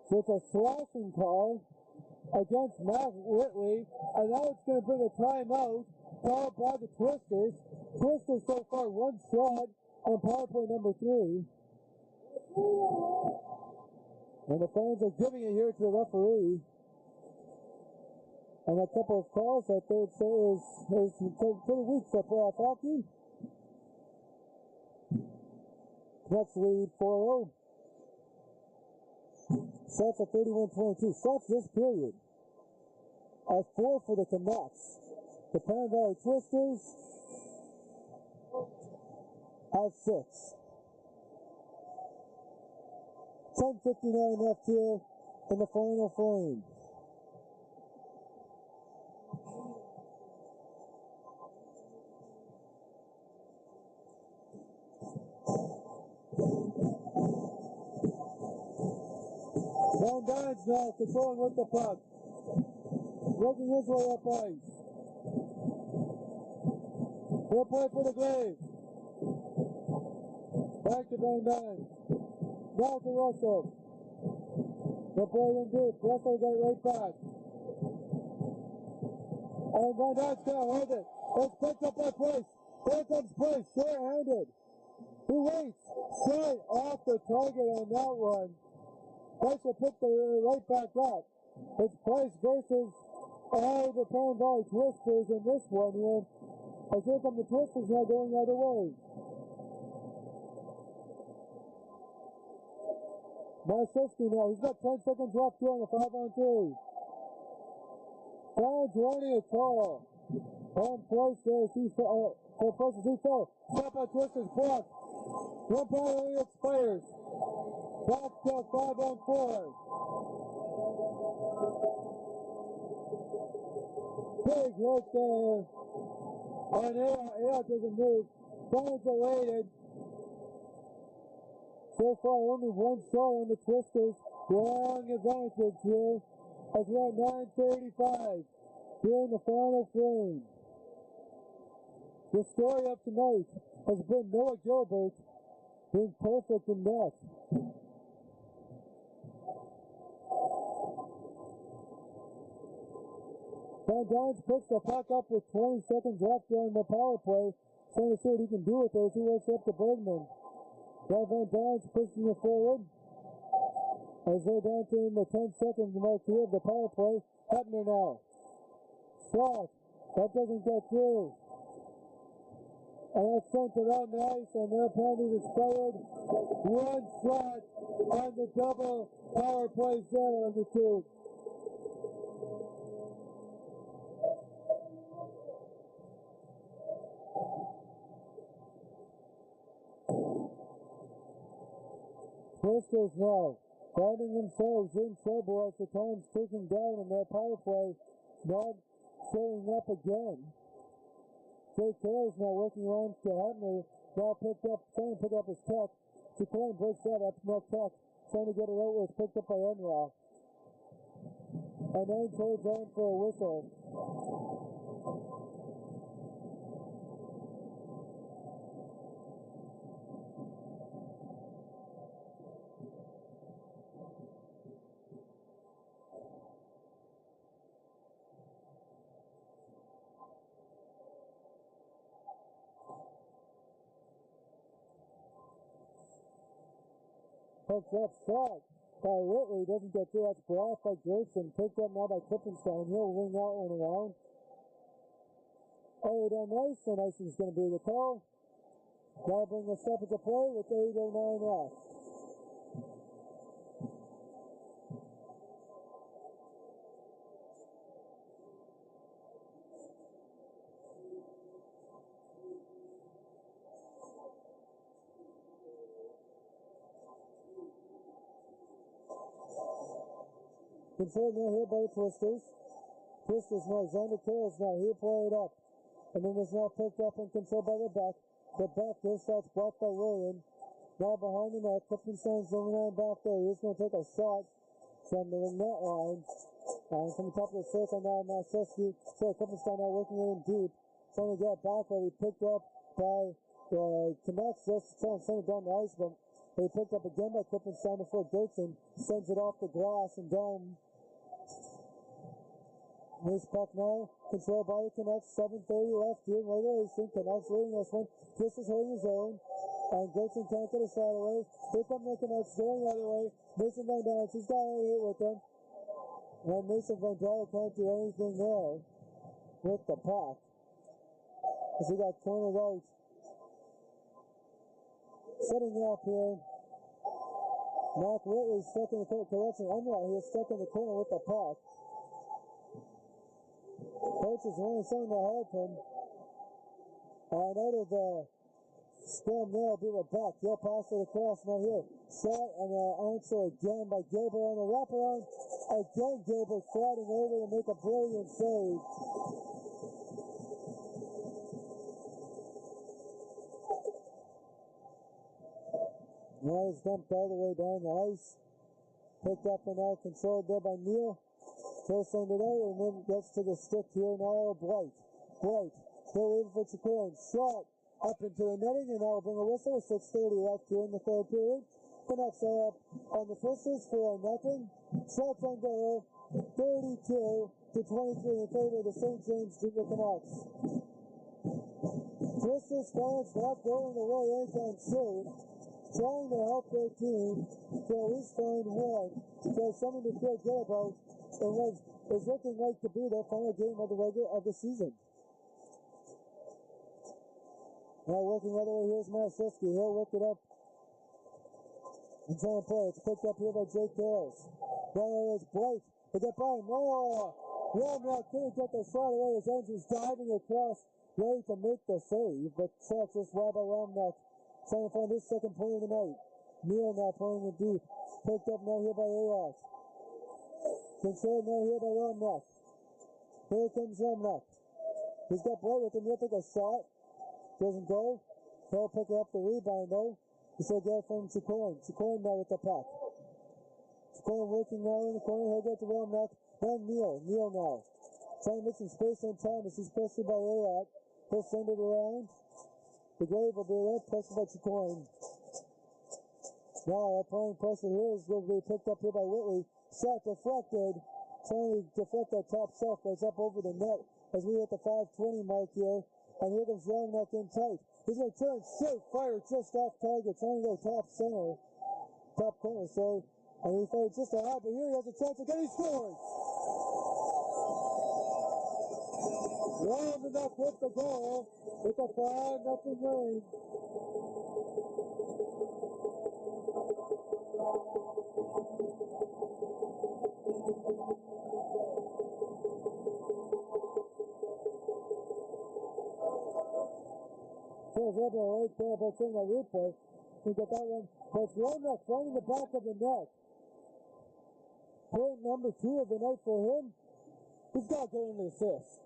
So it's a slashing call against Matt Whitley, and now it's going to bring a timeout called by the Twisters. Twisters so far 1 shot on power play number 3. And the fans are giving it here to the referee. And a couple of calls that they would say is pretty weak for playoff hockey. Canucks lead 4-0. Shots at 31-22. Shots this period are 4 for the Canucks. The Pan Valley Twisters have 6. 10:59 left here in the final frame. Van Dyne's now controlling with the puck. Working his way up ice. He'll play for the Grave. Back to Van Dyne. Now to Russell. The ball in deep. Russell got it right back. And Van Dyne's can't hold it. It's picked up by Price. Here comes Price, short-handed. He waits. Straight off the target on that one. Price will pick the right back up. It's Price versus all the Penn Valley Twisters in this one here. As here come the Twisters now going the other way. Marszewski now, he's got 10 seconds left here on the 5-on-3. Down 20 a call. On Price there, for Price as he fell. Stop by Twisters, block. 1 penalty expires. Back to 5-on-4. Big hit there. And Air doesn't move. Bones elated. So far, only one shot on the Twisters. Long advantage here. As we're at 9:35. Here in the final frame. The story of tonight has been Noah Gilbert being perfect in net. Van Dyne picks the puck up with 20 seconds left during the power play. Trying to see what he can do with it as he works up to Bergman. Now Van Dyne's pushing it forward. As they're down to the 10-second mark here of the power play. Hebner now. Shot. That doesn't get through. And that's sent it on the ice, and their penalty is expired. One shot on the double power plays there on the tube. Twisters now finding themselves in trouble as the time's ticking down, and their power play not showing up again. Jake Carroll's now working around to Hebner, now picked up, trying to pick up his tech. Duquesne breaks that up, no tech, trying to get it out, it's picked up by Enra. And then towards on for a whistle. Picks up shot by Whitley, doesn't get through, that's blocked by Gerson, picked up now by Klippenstein, he'll wing that one around. Oh, down nice, and icing's going to be the call. That'll bring us up as a play with 8:09 left. Controlled now here by the Twisters. Twisters now, Xander Carroll's now, he'll play it up. And then it's now picked up and controlled by the back. The back, this shot's blocked by William. Now behind the net, Klippenstein's moving on back there. He's going to take a shot from the net line. And from the top of the circle now, Marszewski. So Klippenstein now working in deep. Trying to get back, but he picked up by the Canucks. Just trying to send it down the ice, but he picked up again by Klippenstein before Dirksen sends it off the glass and down. This puck now, controlled by the Canucks, 7:30 left here in regulation. Canucks leading this one. Twisters holding his own. And Gerson can't get a shot away. Here come the Canucks going the other way. Mason Van Dyne, he's got a hit with them. And Mason Van Dyne can't do anything there with the puck. As he got cornered out. Setting up here. Mac Whitley stuck in the corner. Correction, Unruh here stuck in the corner with the puck. Coach is wanting something to help him. And out of the scrum there will be Lebec. He'll pass it across now here. Shot and answer again by Gilbert on the wraparound. Again, Gilbert sliding over to make a brilliant save. Now he's dumped all the way down the ice. Picked up and now controlled there by Neal. He'll send it out and then gets to the stick here now. Blight. Still waiting for Chikrin. Shot up into the netting, and that will bring a whistle. 6:30 left here in the third period. Canucks are up on the Twisters 4-0. Shots on goal, 32-23 in favor of the St. James Junior Canucks. Twisters fans not going away anytime soon, trying to help their team to at least find one, so something to feel good about in what is looking like to be their final game of the season. Now working the other way, here's Marszewski. He'll look it up and try and play. It's picked up here by Jake Garrels. Now there's Blake. They get by more. Romney couldn't get the shot away as Andrews diving across, ready to make the save, but shot just wide by Romney. Trying to find his second point of the night. Neal now playing it deep. Picked up now here by Ayot. Controlled now here by Romney. Here comes Romney. He's got Blake with him. He'll take a shot. Doesn't go. He'll pick up the rebound though. He's going to get from Chicoine. Chicoine now with the puck. Chicoine working now in the corner. He'll get to Romney. Then Neal. Neal now. Trying to make some space and time as he's pressured by Ayot. He'll send it around. The Grave will be there. Pressured by Chicoine. Now applying pressure here is going to be picked up here by Whitley. Shot deflected. Trying to deflect that top shelf, but it's up over the net as we hit the 5:20 mark here. And here comes Romney in tight. He's going to turn straight fire just off target, trying to go top corner, sorry. And he fired just a high, but here he has a chance again. He scores! Wild enough with the goal. It's a 5-0 lead. There's Rebel right there, but it's in the replay. We got that one. But it's Romney finding the back of the net. Point number 2 of the night for him. He's got to get an assist.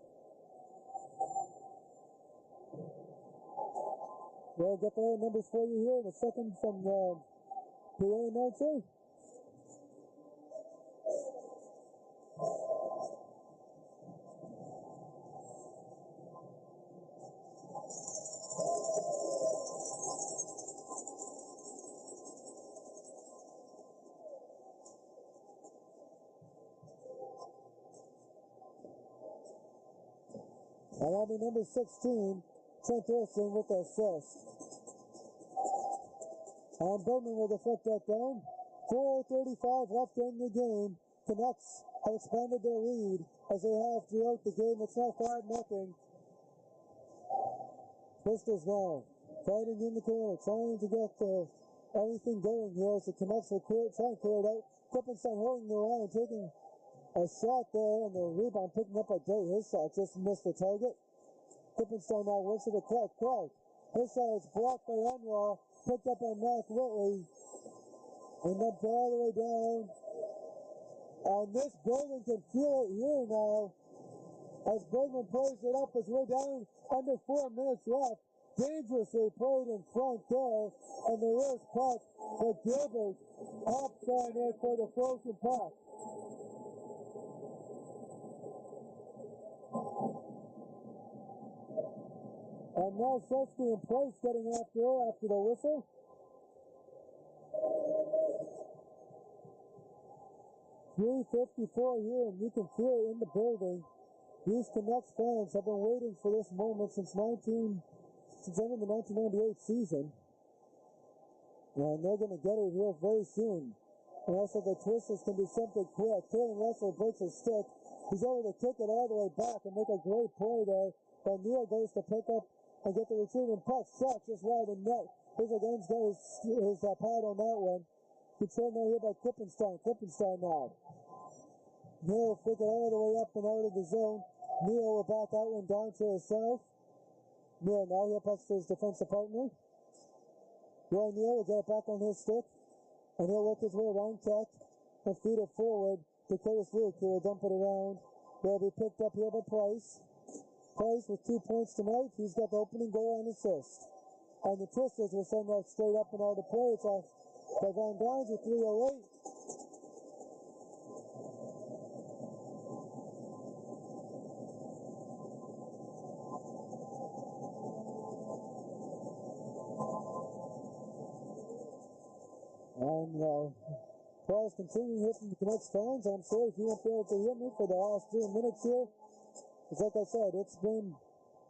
We'll get the numbers for you here in a second from the PA announcer. And that'll be number 16, Trent Wilson with the assist. And Bowman will deflect that down. 4:35 left in the game. Canucks have expanded their lead as they have throughout the game. It's now 5-0. Twisters now fighting in the corner, trying to get anything going here as the Canucks will try and clear it out. Klippenstein holding the line, taking a shot there, and the rebound picking up by Day. His shot just missed the target. Klippenstein now works it to Clark. Clark. His shot is blocked by Unruh, picked up by Matt Whitley, and dumped all the way down. And this building can feel it here now as Bergman plays it up as we're down under 4 minutes left. Dangerously played in front there, and the worst puck for Gilbert hops on there for the frozen puck. And now Shesky and Price getting after the whistle. .354 here, and you can feel it in the building. These Canucks fans have been waiting for this moment since the end of the 1998 season. And they're going to get it here very soon. And also the Twisters can do something quick. Taylor Russell breaks his stick. He's able to kick it all the way back and make a great play there. But Neal goes to pick up and get the retrieving puck. Shot just wide of the net. Here's again's got his pad on that one. Controlled now here by Klippenstein. Klippenstein now. Neal flick it all the way up and out of the zone. Neal will back that one down to his south. Neal now he'll pass to his defensive partner. Roy Neal will get it back on his stick. And he'll work his way around Tech and feed it forward to Curtis Luke, who will dump it around. Will be picked up here by Price. Price with 2 points tonight. He's got the opening goal and assist. And the Twisters will send that straight up and out of play. It's off by Van Dines with 3:08. applause continuing here from the Canucks fans. I'm sorry if you won't be able to hear me for the last 3 minutes here. Because like I said, it's been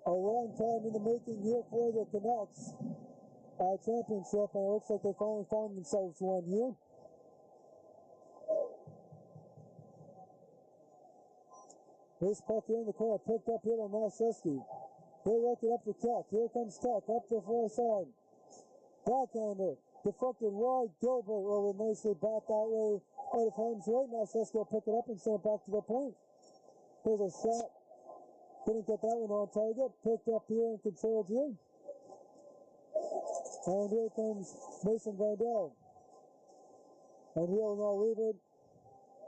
a long time in the making here for the Canucks championship, and it looks like they finally found themselves one here. This puck here in the corner, picked up here by Malszewski. He'll work it up to Tech. Here comes Tech, up the far side. Backhander, deflected wide. Gilbert will nicely back that way out of harm's way. Malszewski will pick it up and send it back to the point. Here's a shot. Couldn't get that one on target. Picked up here and controlled here. And here comes Mason Vandal. And he'll now leave it.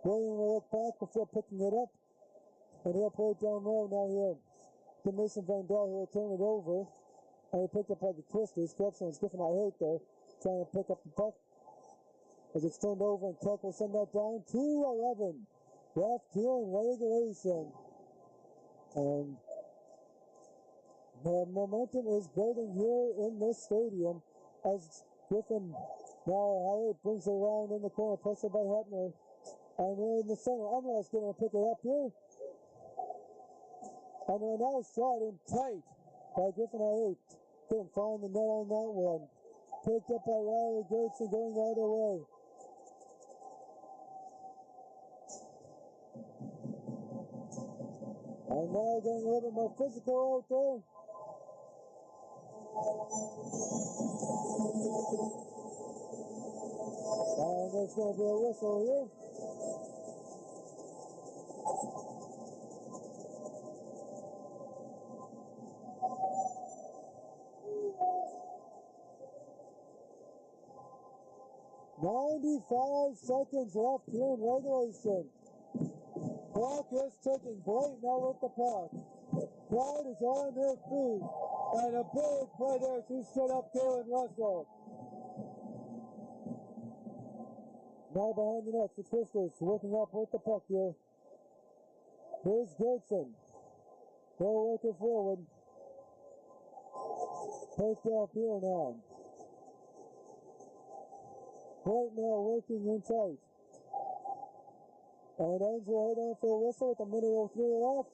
William will look back before picking it up. And he'll play it down low now here to Mason Vandal, who will turn it over. And he picked up by the Twisters. Corruption was Griffin, I hate there, trying to pick up the puck. As it's turned over, and Tech will send that down. 2:11 left here in regulation. And the momentum is building here in this stadium as Griffin now high brings it around in the corner, pressured by Hepner. And here in the center, Unrush going to pick it up here. And right now shot in tight by Griffin I-8. Couldn't find the net on that one. Picked up by Riley Gertson going the other way. And now getting a little bit more physical out there. And there's going to be a whistle here. Seconds left here in regulation. Clock is ticking. Blake now with the puck. Crowd is on their feet. And a big play there to set up Kalen Russell. Now behind the net, the Twisters working up with the puck here. Here's Gertson. They'll work it forward. Picked up here now. Right now working inside. And Angel hold on for a whistle with a minute 03 left.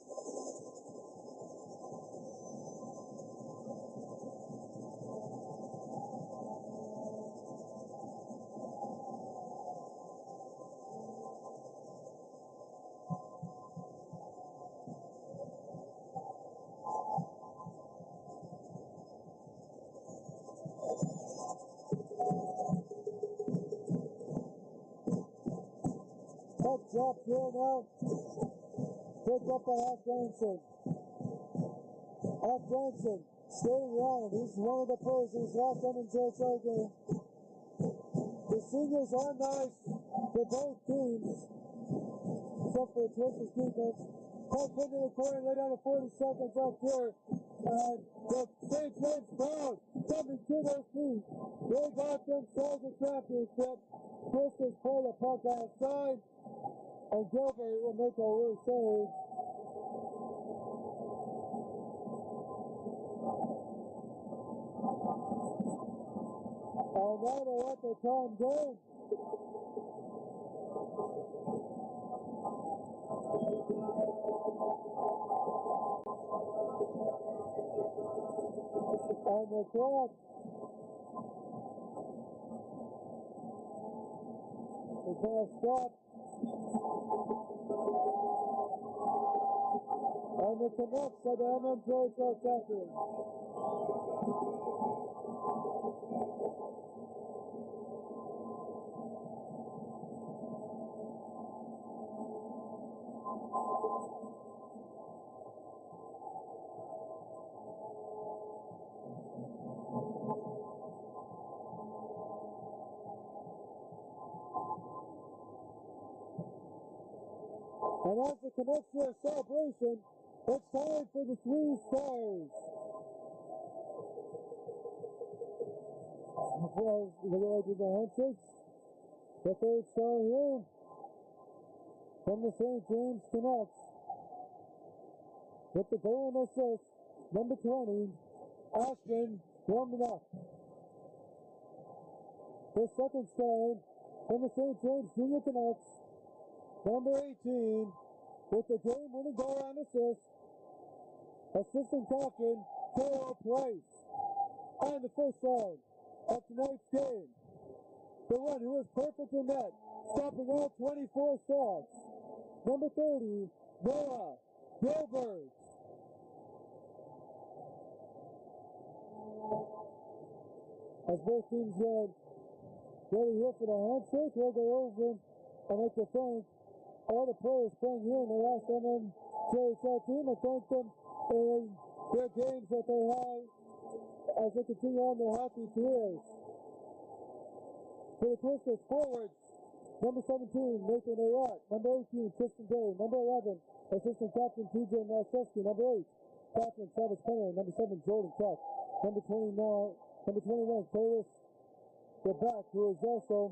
Drop here now. Picked up by Afghanistan. Afghanistan skating around. He's one of the players who's last MMJHL game. The seniors are nice for both teams. Except for the Twisters defense. Puck into the corner, lay down to 40 seconds left here. And the stage man's proud. Coming to their feet. They got themselves a championship. Twisters play the puck outside. And Gilbert will make a little save. And now they let their time go. And the clock is going to stop. And the Canucks are the MMJHL champions. And as the Canucks do a celebration, it's time for the 3 stars. Before we go to the handshakes, the 3rd star here from the St. James Canucks. With the goal and assist, number 20, Ashton Romanoff. The 2nd star from the St. James Junior Canucks, number 18, with the game-winning goal and assist, assistant captain Cole Price. On the first line of tonight's game, the one who is perfect in net, stopping all 24 shots, number 30, Noah Gilbert. As both teams get ready here for the handshake, we'll go over and like to thank all the players playing here in the last MMJHL team and thank them in their games that they have as they continue on their hockey careers. For the Twisters, forwards, number 17, Nathan Ayotte, number 18, Tristan Day, number 11, assistant captain TJ Malczewski, number 8, captain Travis Penner, number 7, Jordan Keck, number 21, Curtis the back, who is also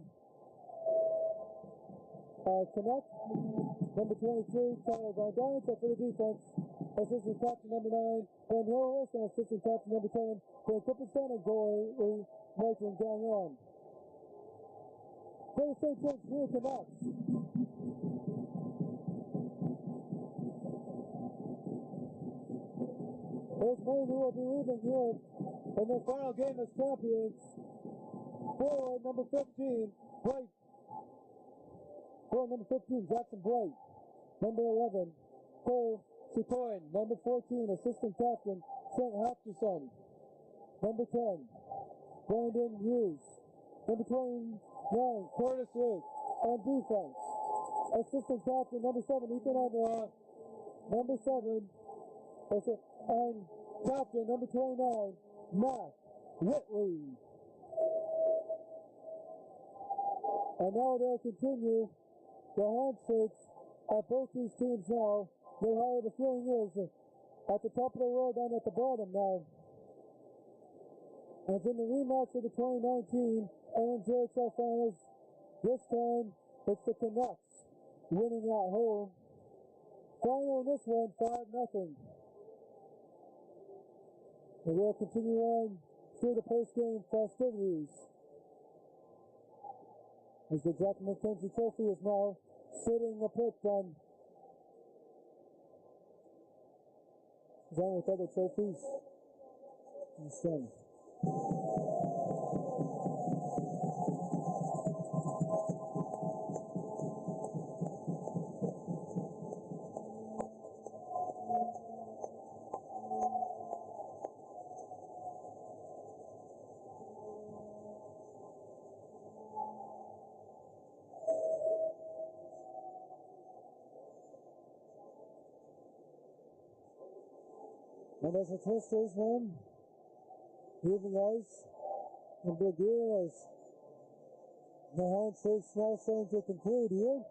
Canuck, number 23, Tyler Van Dyne. So for the defense, assistant captain number 9, Ben Horowitz, and assistant captain number 10, Ben Kippenstein, and goalie Martin Gagnon. For the St. James Junior Canucks, those men who will be leaving here in their final game as champions. Forward number 15, Bright. Forward number 15, Jackson Bright. Number 11, Cole Chicoine. Number 14, assistant captain, Trent Hopkison. Number 10, Brandon Hughes. Number 29, Curtis Luke. On defense, assistant captain, number 7, Ethan Andra. Number 7, and captain, number 29, Matt Whitley. And now they'll continue the handshakes at both these teams now. Know how the feeling is at the top of the world and at the bottom now. As in the rematch of the 2019 MMJHL Finals, this time it's the Canucks winning at home. Final in this one, 5-0. And we'll continue on through the post-game festivities. As the Jack McKenzie Trophy is now sitting put on, along with other trophies. Understand. And as the Twisters, man, leaving ice and big gear as the handshake's now starting to conclude here.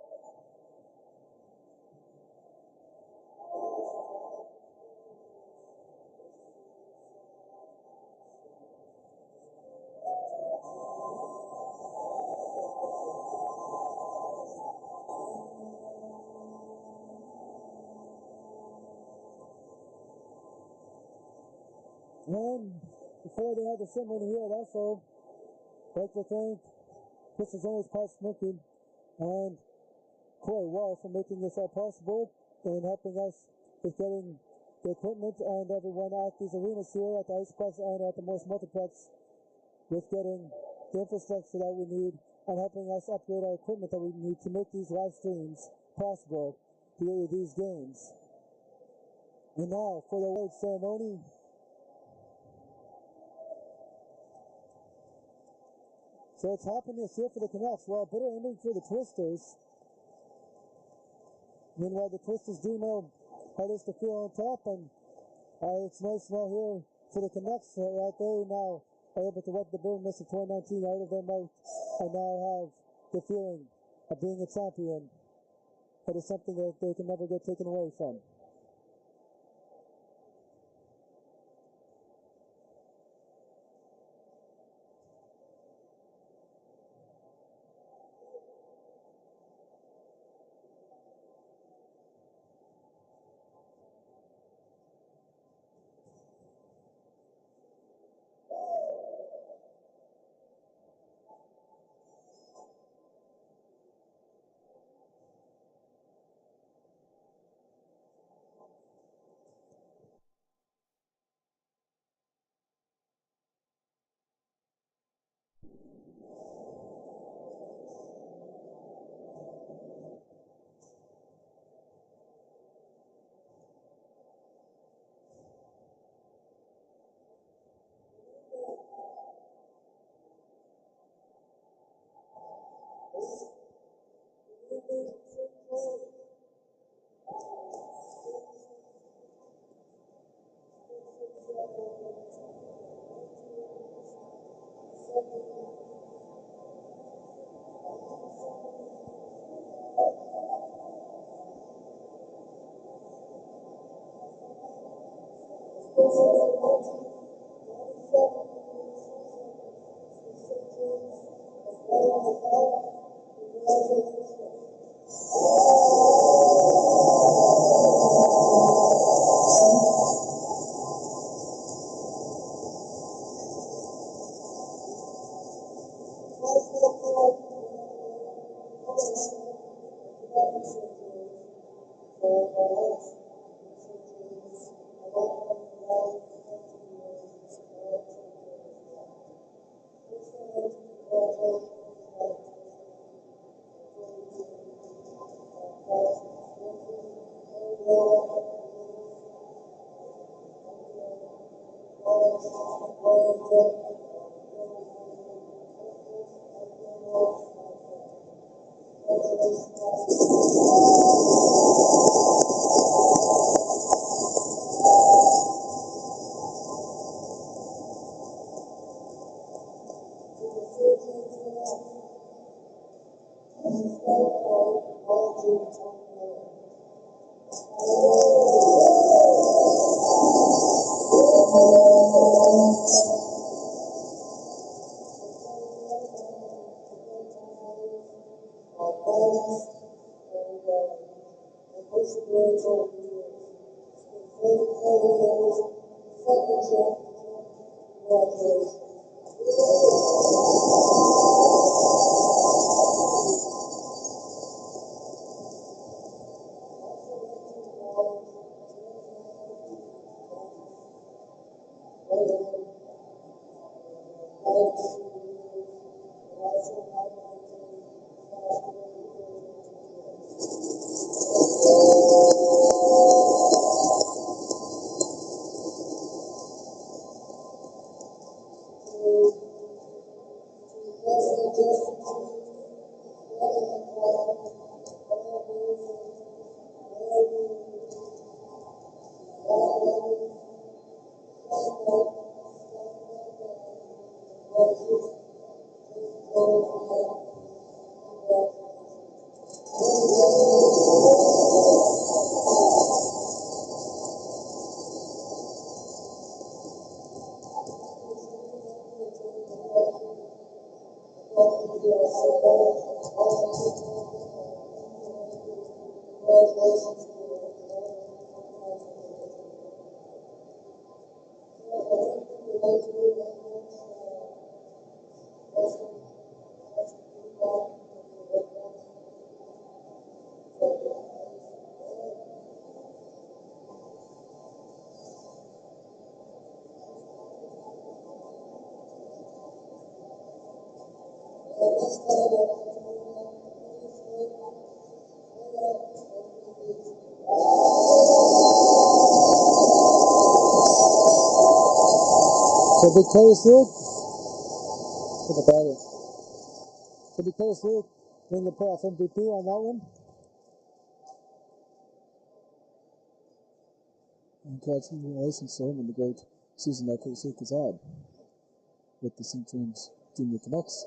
And before they have the ceremony here, I'd also like to thank Twisters owners Pat Sminkin and Corey Wall for making this all possible and helping us with getting the equipment and everyone at these arenas here at the Iceplex and at the Morris Multiplex with getting the infrastructure that we need and helping us upgrade our equipment that we need to make these live streams possible via these games. And now for the award ceremony. So it's happiness here for the Canucks. Well, bitter ending for the Twisters. Meanwhile, the Twisters do know how it is to feel on top, and it's nice now here for the Canucks that they now are able to wipe the bitterness of 2019 out of their mouth and now have the feeling of being a champion. That is something that they can never get taken away from. So big close look. Look at that. So big close look. Bring the playoff MVP on that one. And congratulations to him on the great season that Kasich has had with the St. James Junior Canucks.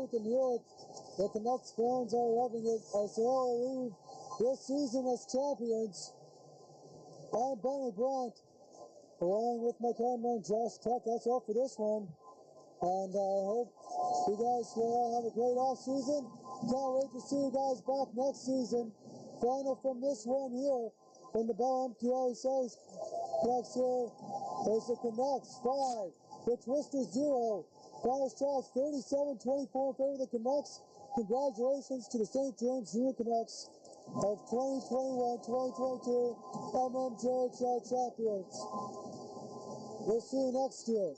can hear it. The Canucks fans are loving it as they all leave this season as champions. I'm Benny Grant, along with my cameraman Josh Tuck. That's all for this one. And I hope you guys will all have a great off season. Can't wait to see you guys back next season. Final from this one here from the Bell MTL says Canucks here is the Canucks 5, the Twisters 0. Final stats 37-24 in favor of the Canucks. Congratulations to the St. James Junior Canucks of 2021-2022 MMJHL champions. We'll see you next year.